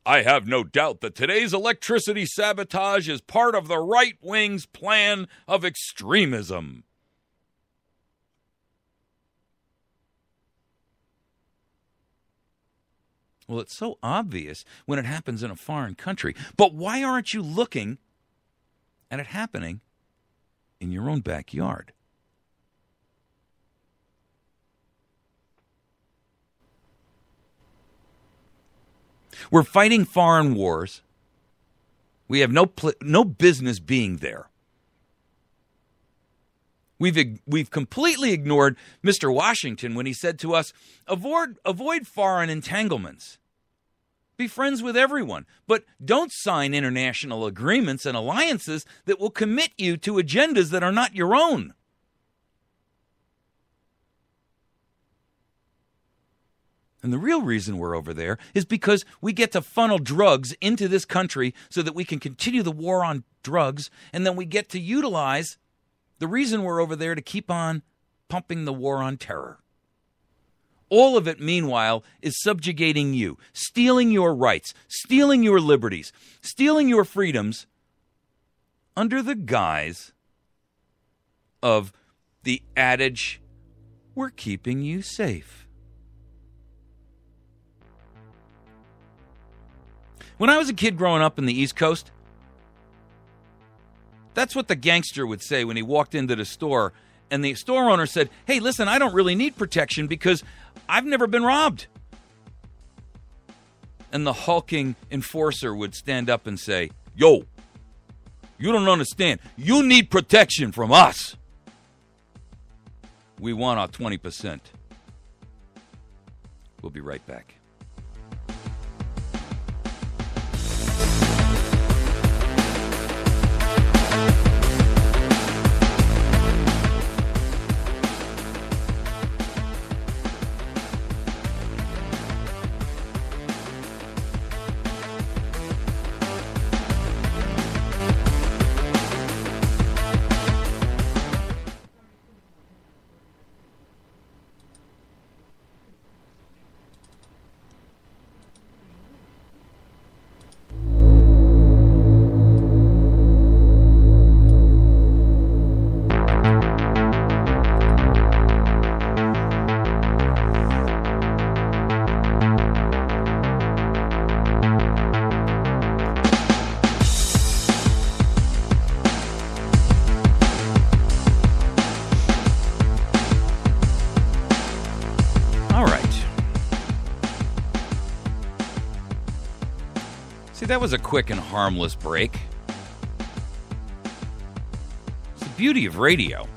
I have no doubt that today's electricity sabotage is part of the right wing's plan of extremism. Well, it's so obvious when it happens in a foreign country. But why aren't you looking at it happening in your own backyard? We're fighting foreign wars. We have no business being there. We've completely ignored Mr. Washington when he said to us, avoid foreign entanglements. Be friends with everyone, but don't sign international agreements and alliances that will commit you to agendas that are not your own. And the real reason we're over there is because we get to funnel drugs into this country so that we can continue the war on drugs, and then we get to utilize the reason we're over there to keep on pumping the war on terror. All of it, meanwhile, is subjugating you, stealing your rights, stealing your liberties, stealing your freedoms under the guise of the adage, we're keeping you safe. When I was a kid growing up in the East Coast, that's what the gangster would say when he walked into the store and the store owner said, hey, listen, I don't really need protection because I've never been robbed. And the hulking enforcer would stand up and say, yo, you don't understand. You need protection from us. We want our 20%. We'll be right back. That was a quick and harmless break. It's the beauty of radio.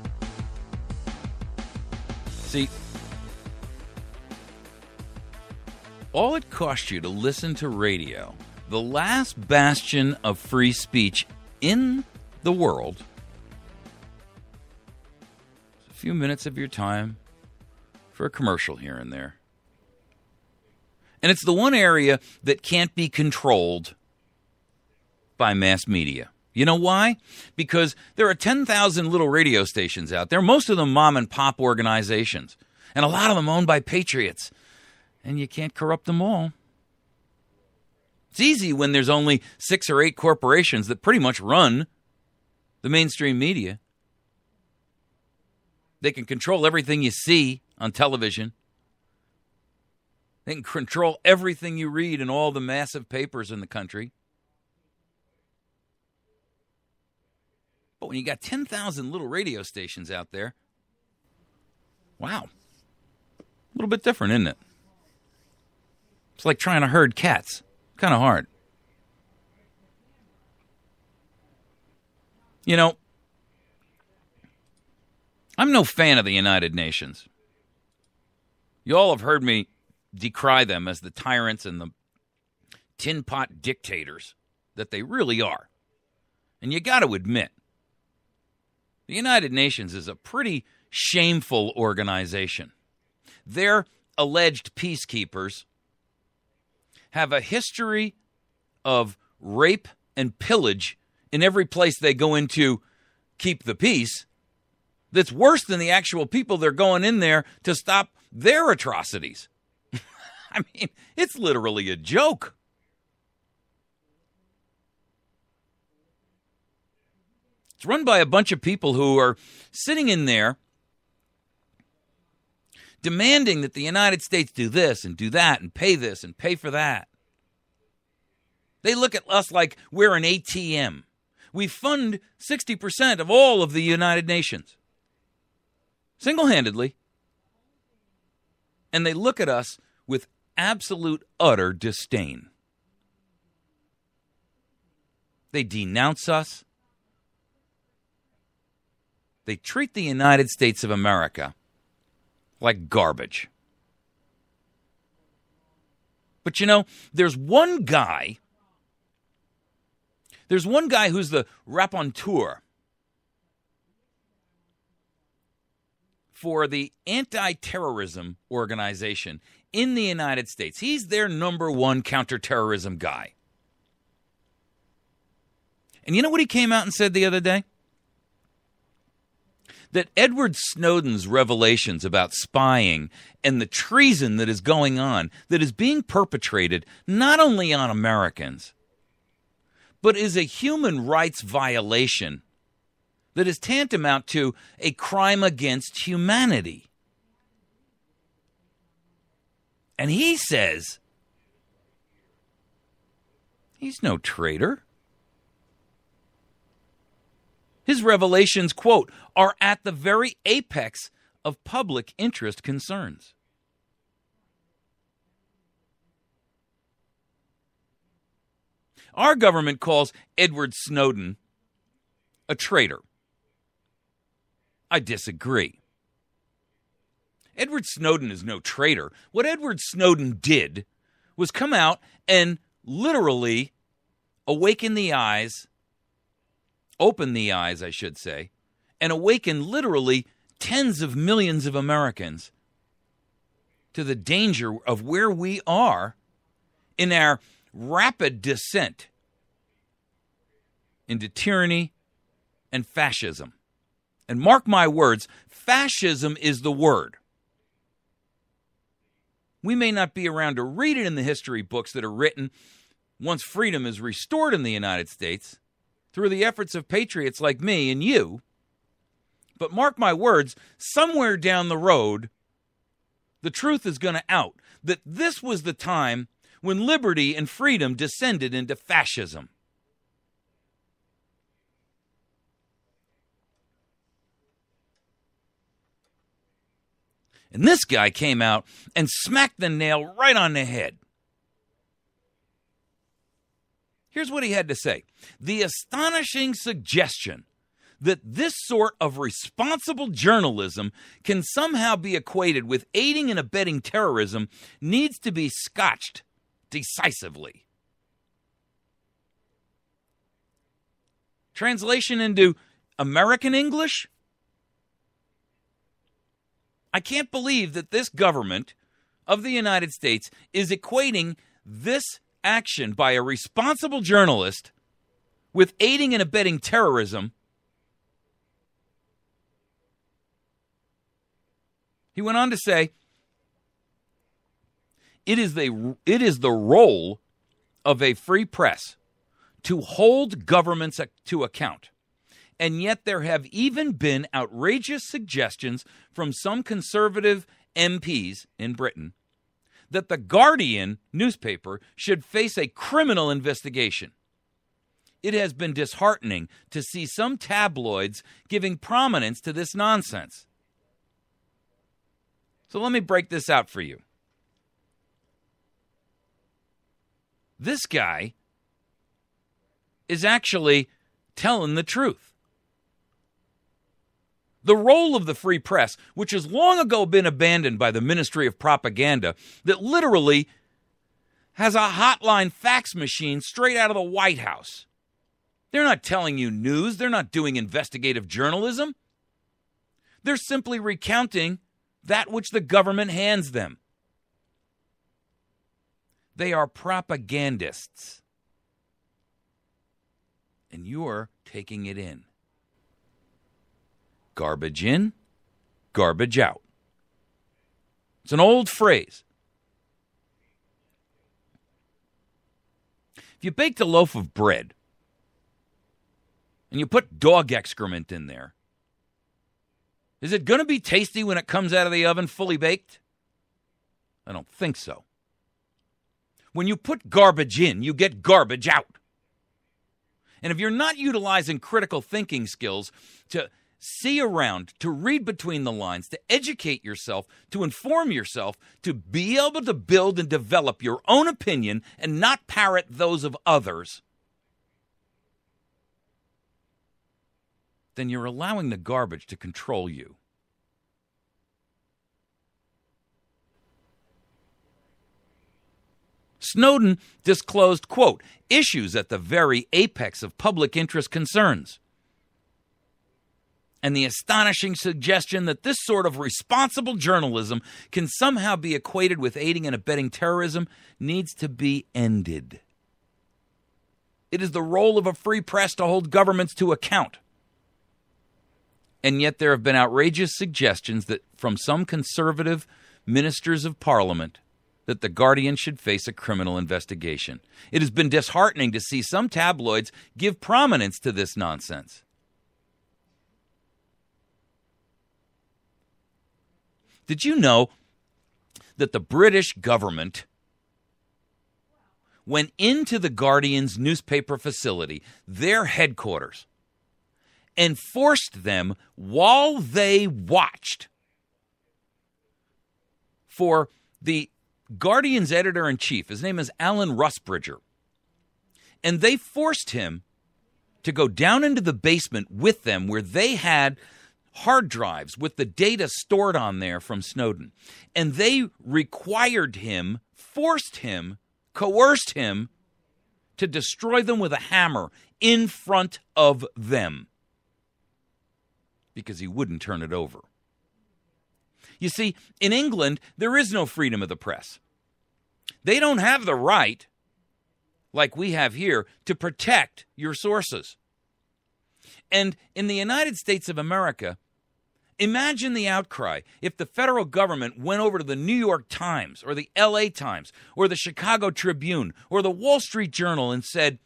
See, all it cost you to listen to radio, the last bastion of free speech in the world, a few minutes of your time for a commercial here and there. And it's the one area that can't be controlled by mass media. You know why? Because there are 10,000 little radio stations out there, most of them mom and pop organizations, and a lot of them owned by patriots. And you can't corrupt them all. It's easy when there's only 6 or 8 corporations that pretty much run the mainstream media. They can control everything you see on television. They can control everything you read in all the massive papers in the country. But when you got 10,000 little radio stations out there, wow. A little bit different, isn't it? It's like trying to herd cats. Kind of hard. You know, I'm no fan of the United Nations. You all have heard me decry them as the tyrants and the tin pot dictators that they really are. And you got to admit, the United Nations is a pretty shameful organization. Their alleged peacekeepers have a history of rape and pillage in every place they go in to keep the peace that's worse than the actual people they're going in there to stop their atrocities. I mean, it's literally a joke. It's run by a bunch of people who are sitting in there demanding that the United States do this and do that and pay this and pay for that. They look at us like we're an ATM. We fund 60% of all of the United Nations. Single-handedly. And they look at us with absolute, utter disdain. They denounce us. They treat the United States of America like garbage. But you know, there's one guy who's the raconteur for the anti-terrorism organization in the United States. He's their number one counterterrorism guy. And you know what he came out and said the other day? That Edward Snowden's revelations about spying and the treason that is going on, that is being perpetrated not only on Americans, but is a human rights violation that is tantamount to a crime against humanity. And he says he's no traitor. His revelations, quote, are at the very apex of public interest concerns. Our government calls Edward Snowden a traitor. I disagree. Edward Snowden is no traitor. What Edward Snowden did was come out and literally open the eyes, I should say, and awaken literally tens of millions of Americans to the danger of where we are in our rapid descent into tyranny and fascism. And mark my words, fascism is the word. We may not be around to read it in the history books that are written once freedom is restored in the United States through the efforts of patriots like me and you. But mark my words, somewhere down the road, the truth is going to out that this was the time when liberty and freedom descended into fascism. And this guy came out and smacked the nail right on the head. Here's what he had to say. The astonishing suggestion that this sort of responsible journalism can somehow be equated with aiding and abetting terrorism needs to be scotched decisively. Translation into American English? I can't believe that this government of the United States is equating this action by a responsible journalist with aiding and abetting terrorism. He went on to say, it is the role of a free press to hold governments to account. And yet there have even been outrageous suggestions from some conservative MPs in Britain that the Guardian newspaper should face a criminal investigation. It has been disheartening to see some tabloids giving prominence to this nonsense. So let me break this out for you. This guy is actually telling the truth. The role of the free press, which has long ago been abandoned by the Ministry of Propaganda, that literally has a hotline fax machine straight out of the White House. They're not telling you news. They're not doing investigative journalism. They're simply recounting that which the government hands them. They are propagandists. And you're taking it in. Garbage in, garbage out. It's an old phrase. If you baked a loaf of bread and you put dog excrement in there, is it going to be tasty when it comes out of the oven fully baked? I don't think so. When you put garbage in, you get garbage out. And if you're not utilizing critical thinking skills to see around, to read between the lines, to educate yourself, to inform yourself, to be able to build and develop your own opinion and not parrot those of others, then you're allowing the garbage to control you. Snowden disclosed, quote, issues at the very apex of public interest concerns. And the astonishing suggestion that this sort of responsible journalism can somehow be equated with aiding and abetting terrorism needs to be ended. It is the role of a free press to hold governments to account. And yet there have been outrageous suggestions that from some conservative ministers of parliament that the Guardian should face a criminal investigation. It has been disheartening to see some tabloids give prominence to this nonsense. Did you know that the British government went into the Guardian's newspaper facility, their headquarters, and forced them while they watched for the Guardian's editor-in-chief, his name is Alan Rusbridger, and they forced him to go down into the basement with them where they had hard drives with the data stored on there from Snowden. And they required him, forced him, coerced him to destroy them with a hammer in front of them because he wouldn't turn it over. You see, in England, there is no freedom of the press. They don't have the right, like we have here, to protect your sources. And in the United States of America, imagine the outcry if the federal government went over to the New York Times or the LA Times or the Chicago Tribune or the Wall Street Journal and said,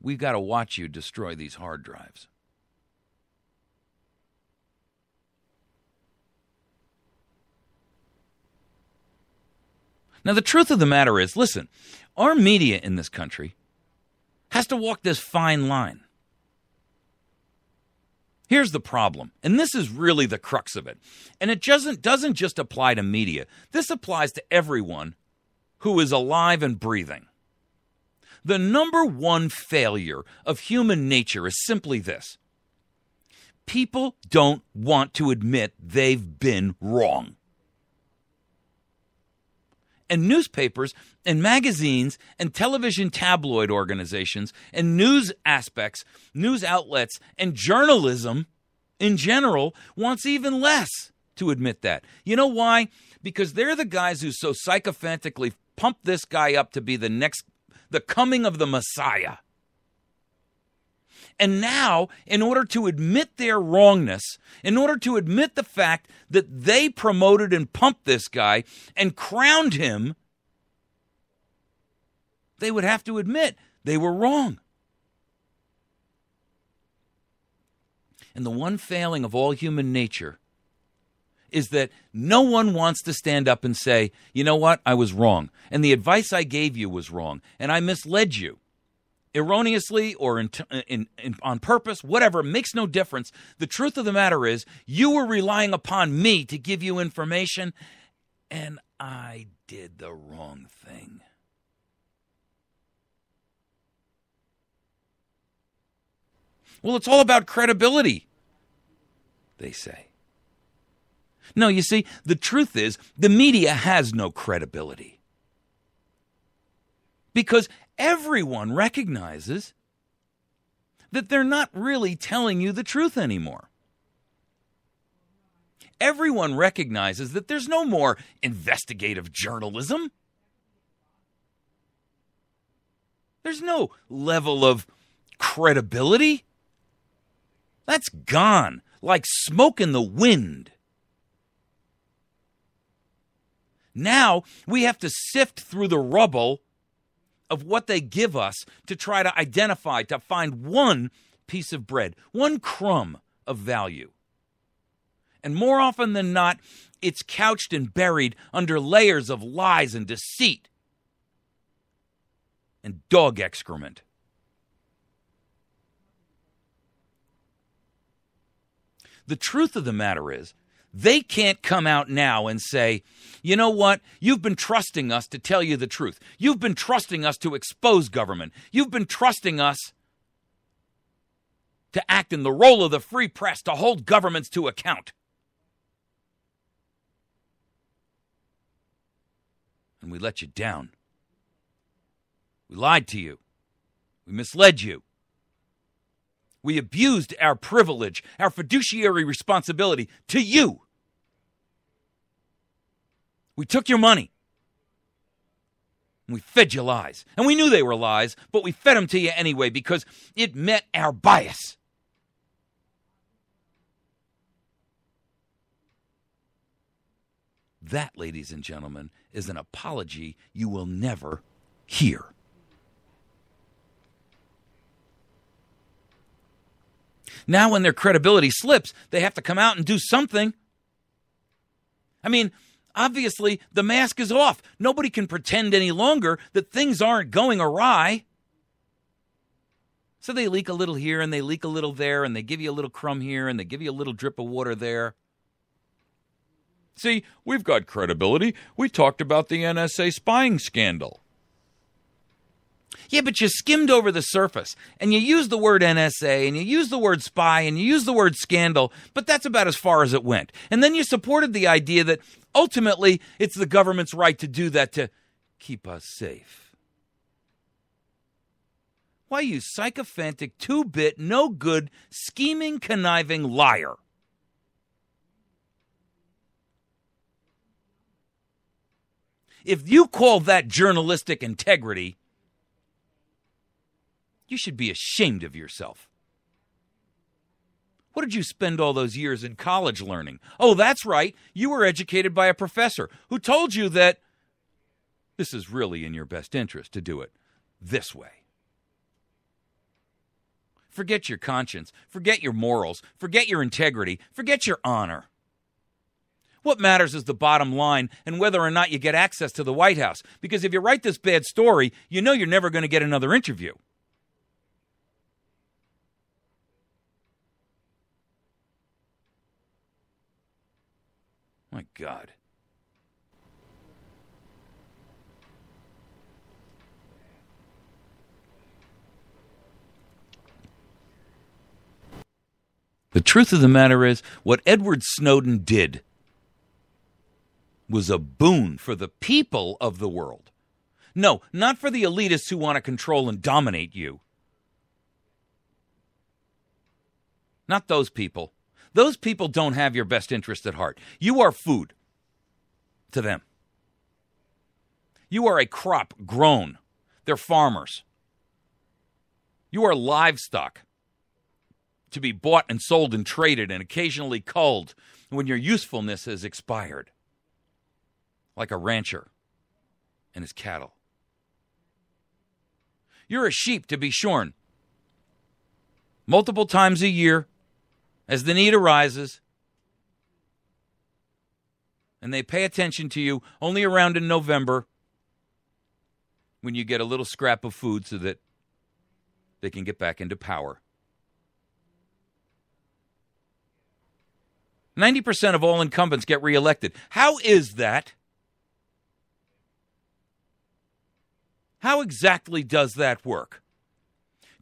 we've got to watch you destroy these hard drives. Now, the truth of the matter is, listen, our media in this country has to walk this fine line. Here's the problem, and this is really the crux of it. And it doesn't just apply to media. This applies to everyone who is alive and breathing. The number one failure of human nature is simply this. People don't want to admit they've been wrong. And newspapers and magazines and television tabloid organizations and news aspects, news outlets and journalism in general wants even less to admit that. You know why? Because they're the guys who so sycophantically pump this guy up to be the coming of the Messiah. And now, in order to admit their wrongness, in order to admit the fact that they promoted and pumped this guy and crowned him, they would have to admit they were wrong. And the one failing of all human nature is that no one wants to stand up and say, you know what, I was wrong, and the advice I gave you was wrong, and I misled you. Erroneously or on purpose, whatever, makes no difference. The truth of the matter is, you were relying upon me to give you information, and I did the wrong thing. Well, it's all about credibility, they say. No, you see, the truth is, the media has no credibility. Because everyone recognizes that they're not really telling you the truth anymore. Everyone recognizes that there's no more investigative journalism. There's no level of credibility. That's gone, like smoke in the wind. Now we have to sift through the rubble of what they give us to try to identify, to find one piece of bread, one crumb of value. And more often than not, it's couched and buried under layers of lies and deceit and dog excrement. The truth of the matter is, they can't come out now and say, you know what, you've been trusting us to tell you the truth. You've been trusting us to expose government. You've been trusting us to act in the role of the free press, to hold governments to account. And we let you down. We lied to you. We misled you. We abused our privilege, our fiduciary responsibility to you. We took your money. And we fed you lies. And we knew they were lies, but we fed them to you anyway because it met our bias. That, ladies and gentlemen, is an apology you will never hear. Now when their credibility slips, they have to come out and do something. I mean, obviously, the mask is off. Nobody can pretend any longer that things aren't going awry. So they leak a little here and they leak a little there and they give you a little crumb here and they give you a little drip of water there. See, we've got credibility. We talked about the NSA spying scandal. Yeah, but you skimmed over the surface, and you used the word NSA, and you used the word spy, and you used the word scandal, but that's about as far as it went. And then you supported the idea that ultimately it's the government's right to do that to keep us safe. Why, you sycophantic, two-bit, no-good, scheming, conniving liar. If you call that journalistic integrity, you should be ashamed of yourself. What did you spend all those years in college learning? Oh, that's right. You were educated by a professor who told you that this is really in your best interest to do it this way. Forget your conscience. Forget your morals. Forget your integrity. Forget your honor. What matters is the bottom line and whether or not you get access to the White House. Because if you write this bad story, you know you're never going to get another interview. My God. The truth of the matter is, what Edward Snowden did was a boon for the people of the world. No, not for the elitists who want to control and dominate you. Not those people. Those people don't have your best interest at heart. You are food to them. You are a crop grown. They're farmers. You are livestock to be bought and sold and traded and occasionally culled when your usefulness has expired, like a rancher and his cattle. You're a sheep to be shorn multiple times a year as the need arises, and they pay attention to you only around in November when you get a little scrap of food so that they can get back into power. 90% of all incumbents get reelected. How is that? How exactly does that work?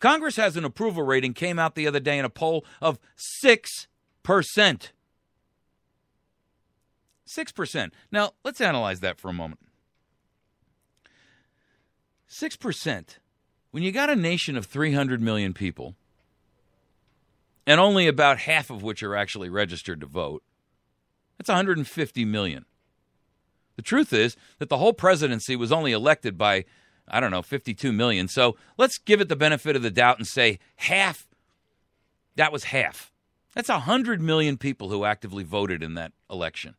Congress has an approval rating, came out the other day in a poll, of 6%. 6%. Now, let's analyze that for a moment. 6%. When you got a nation of 300 million people, and only about half of which are actually registered to vote, that's 150 million. The truth is that the whole presidency was only elected by, 52 million. So let's give it the benefit of the doubt and say half. That was half. That's 100 million people who actively voted in that election.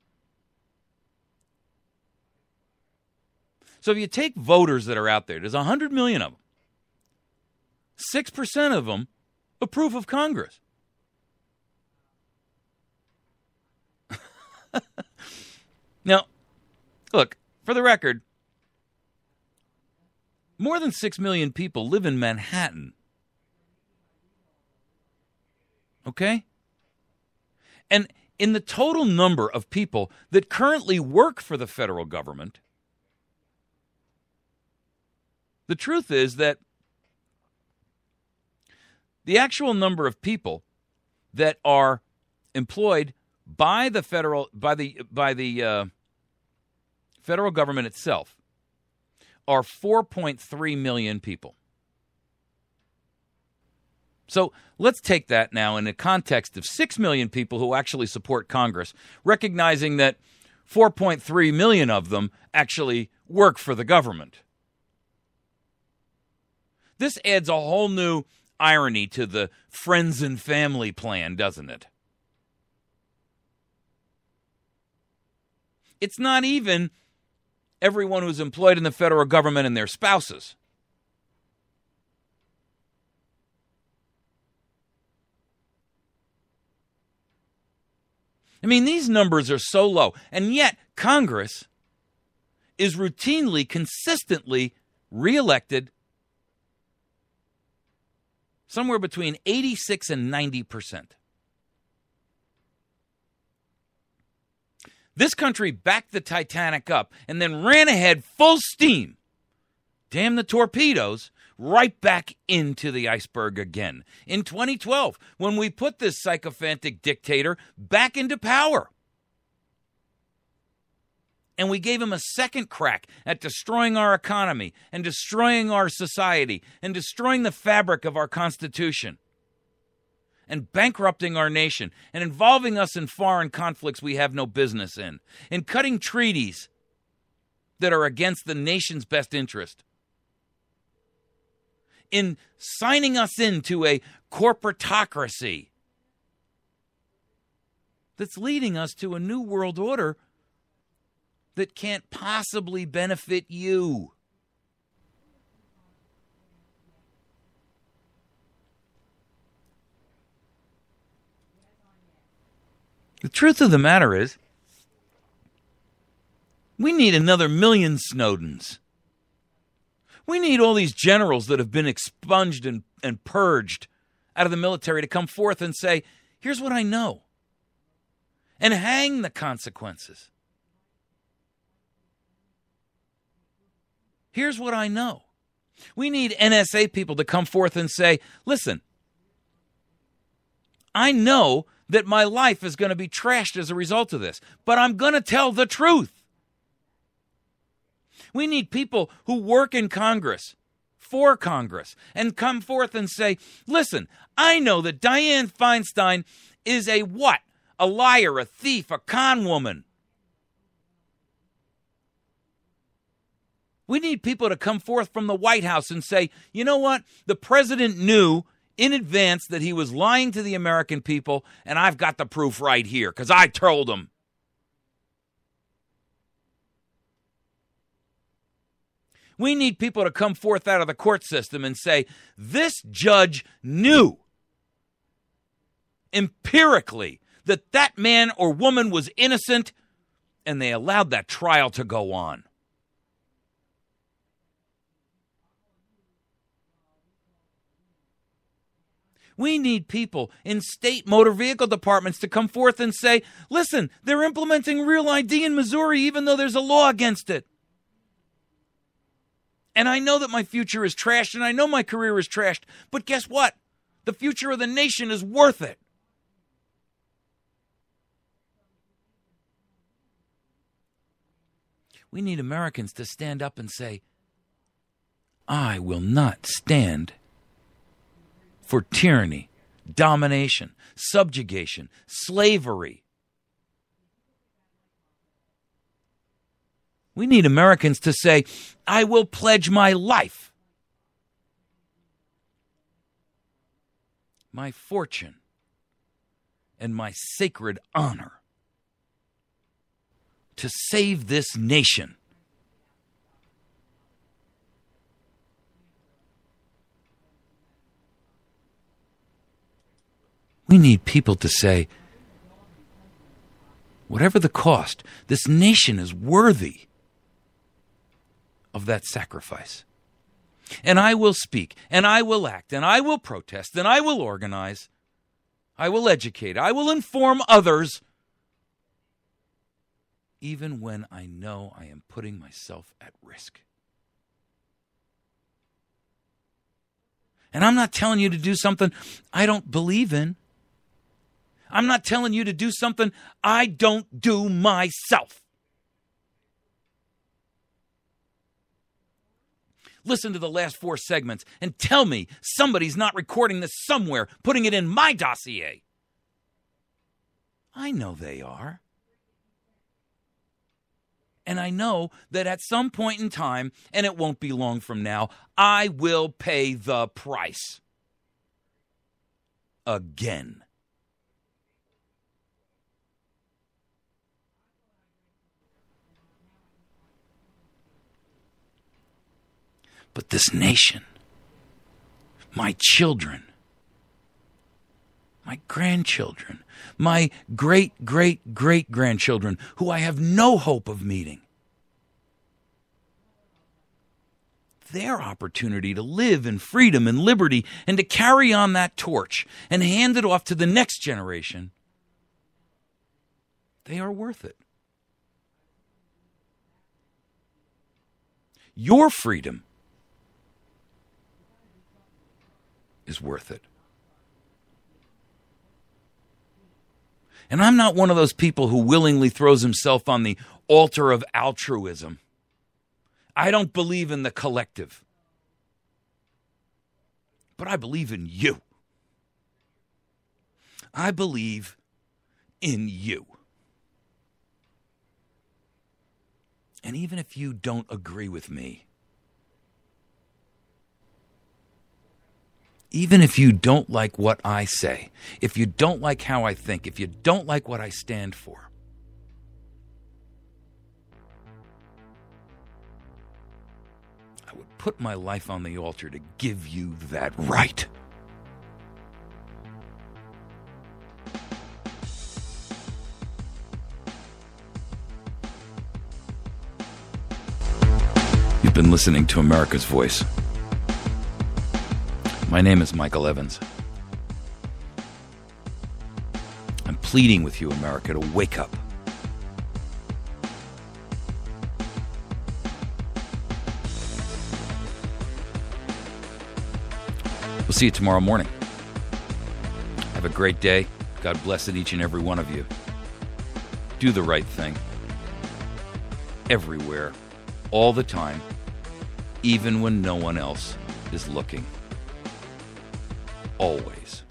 So if you take voters that are out there, there's 100 million of them. 6% of them approve of Congress. Now, look, for the record, more than 6 million people live in Manhattan. Okay? And in the total number of people that currently work for the federal government, the truth is that the actual number of people that are employed by the federal federal government itself are 4.3 million people. So let's take that now in the context of 6 million people who actually support Congress, recognizing that 4.3 million of them actually work for the government. This adds a whole new irony to the friends and family plan, doesn't it? It's not even everyone who's employed in the federal government and their spouses. I mean, these numbers are so low, and yet Congress is routinely, consistently reelected somewhere between 86 and 90%. This country backed the Titanic up and then ran ahead full steam, damn the torpedoes, right back into the iceberg again. In 2012, when we put this sycophantic dictator back into power. And we gave him a second crack at destroying our economy and destroying our society and destroying the fabric of our Constitution and bankrupting our nation and involving us in foreign conflicts we have no business in, and cutting treaties that are against the nation's best interest, in signing us into a corporatocracy that's leading us to a new world order that can't possibly benefit you. The truth of the matter is, we need another million Snowdens. We need all these generals that have been expunged and purged out of the military to come forth and say, here's what I know, and hang the consequences. Here's what I know. We need NSA people to come forth and say, listen, I know that my life is going to be trashed as a result of this, but I'm going to tell the truth. We need people who work in Congress, for Congress, and come forth and say, listen, I know that Dianne Feinstein is a what? A liar, a thief, a con woman. We need people to come forth from the White House and say, you know what? The president knew in advance that he was lying to the American people, and I've got the proof right here because I told him. We need people to come forth out of the court system and say, this judge knew empirically that that man or woman was innocent, and they allowed that trial to go on. We need people in state motor vehicle departments to come forth and say, listen, they're implementing Real ID in Missouri even though there's a law against it. And I know that my future is trashed, and I know my career is trashed, but guess what? The future of the nation is worth it. We need Americans to stand up and say, I will not stand for tyranny, domination, subjugation, slavery. We need Americans to say, I will pledge my life, my fortune, and my sacred honor to save this nation. We need people to say, whatever the cost, this nation is worthy of that sacrifice. And I will speak, and I will act, and I will protest, and I will organize. I will educate. I will inform others, even when I know I am putting myself at risk. And I'm not telling you to do something I don't believe in. I'm not telling you to do something I don't do myself. Listen to the last 4 segments and tell me somebody's not recording this somewhere, putting it in my dossier. I know they are. And I know that at some point in time, and it won't be long from now, I will pay the price. Again. But this nation, my children, my grandchildren, my great-great-great-grandchildren, who I have no hope of meeting, their opportunity to live in freedom and liberty and to carry on that torch and hand it off to the next generation, they are worth it. Your freedom is worth it. And I'm not one of those people who willingly throws himself on the altar of altruism. I don't believe in the collective. But I believe in you. I believe in you. And even if you don't agree with me, even if you don't like what I say, if you don't like how I think, if you don't like what I stand for, I would put my life on the altar to give you that right. You've been listening to America's Voice. My name is Michael Evans. I'm pleading with you, America, to wake up. We'll see you tomorrow morning. Have a great day. God bless each and every one of you. Do the right thing. Everywhere. All the time. Even when no one else is looking. Always.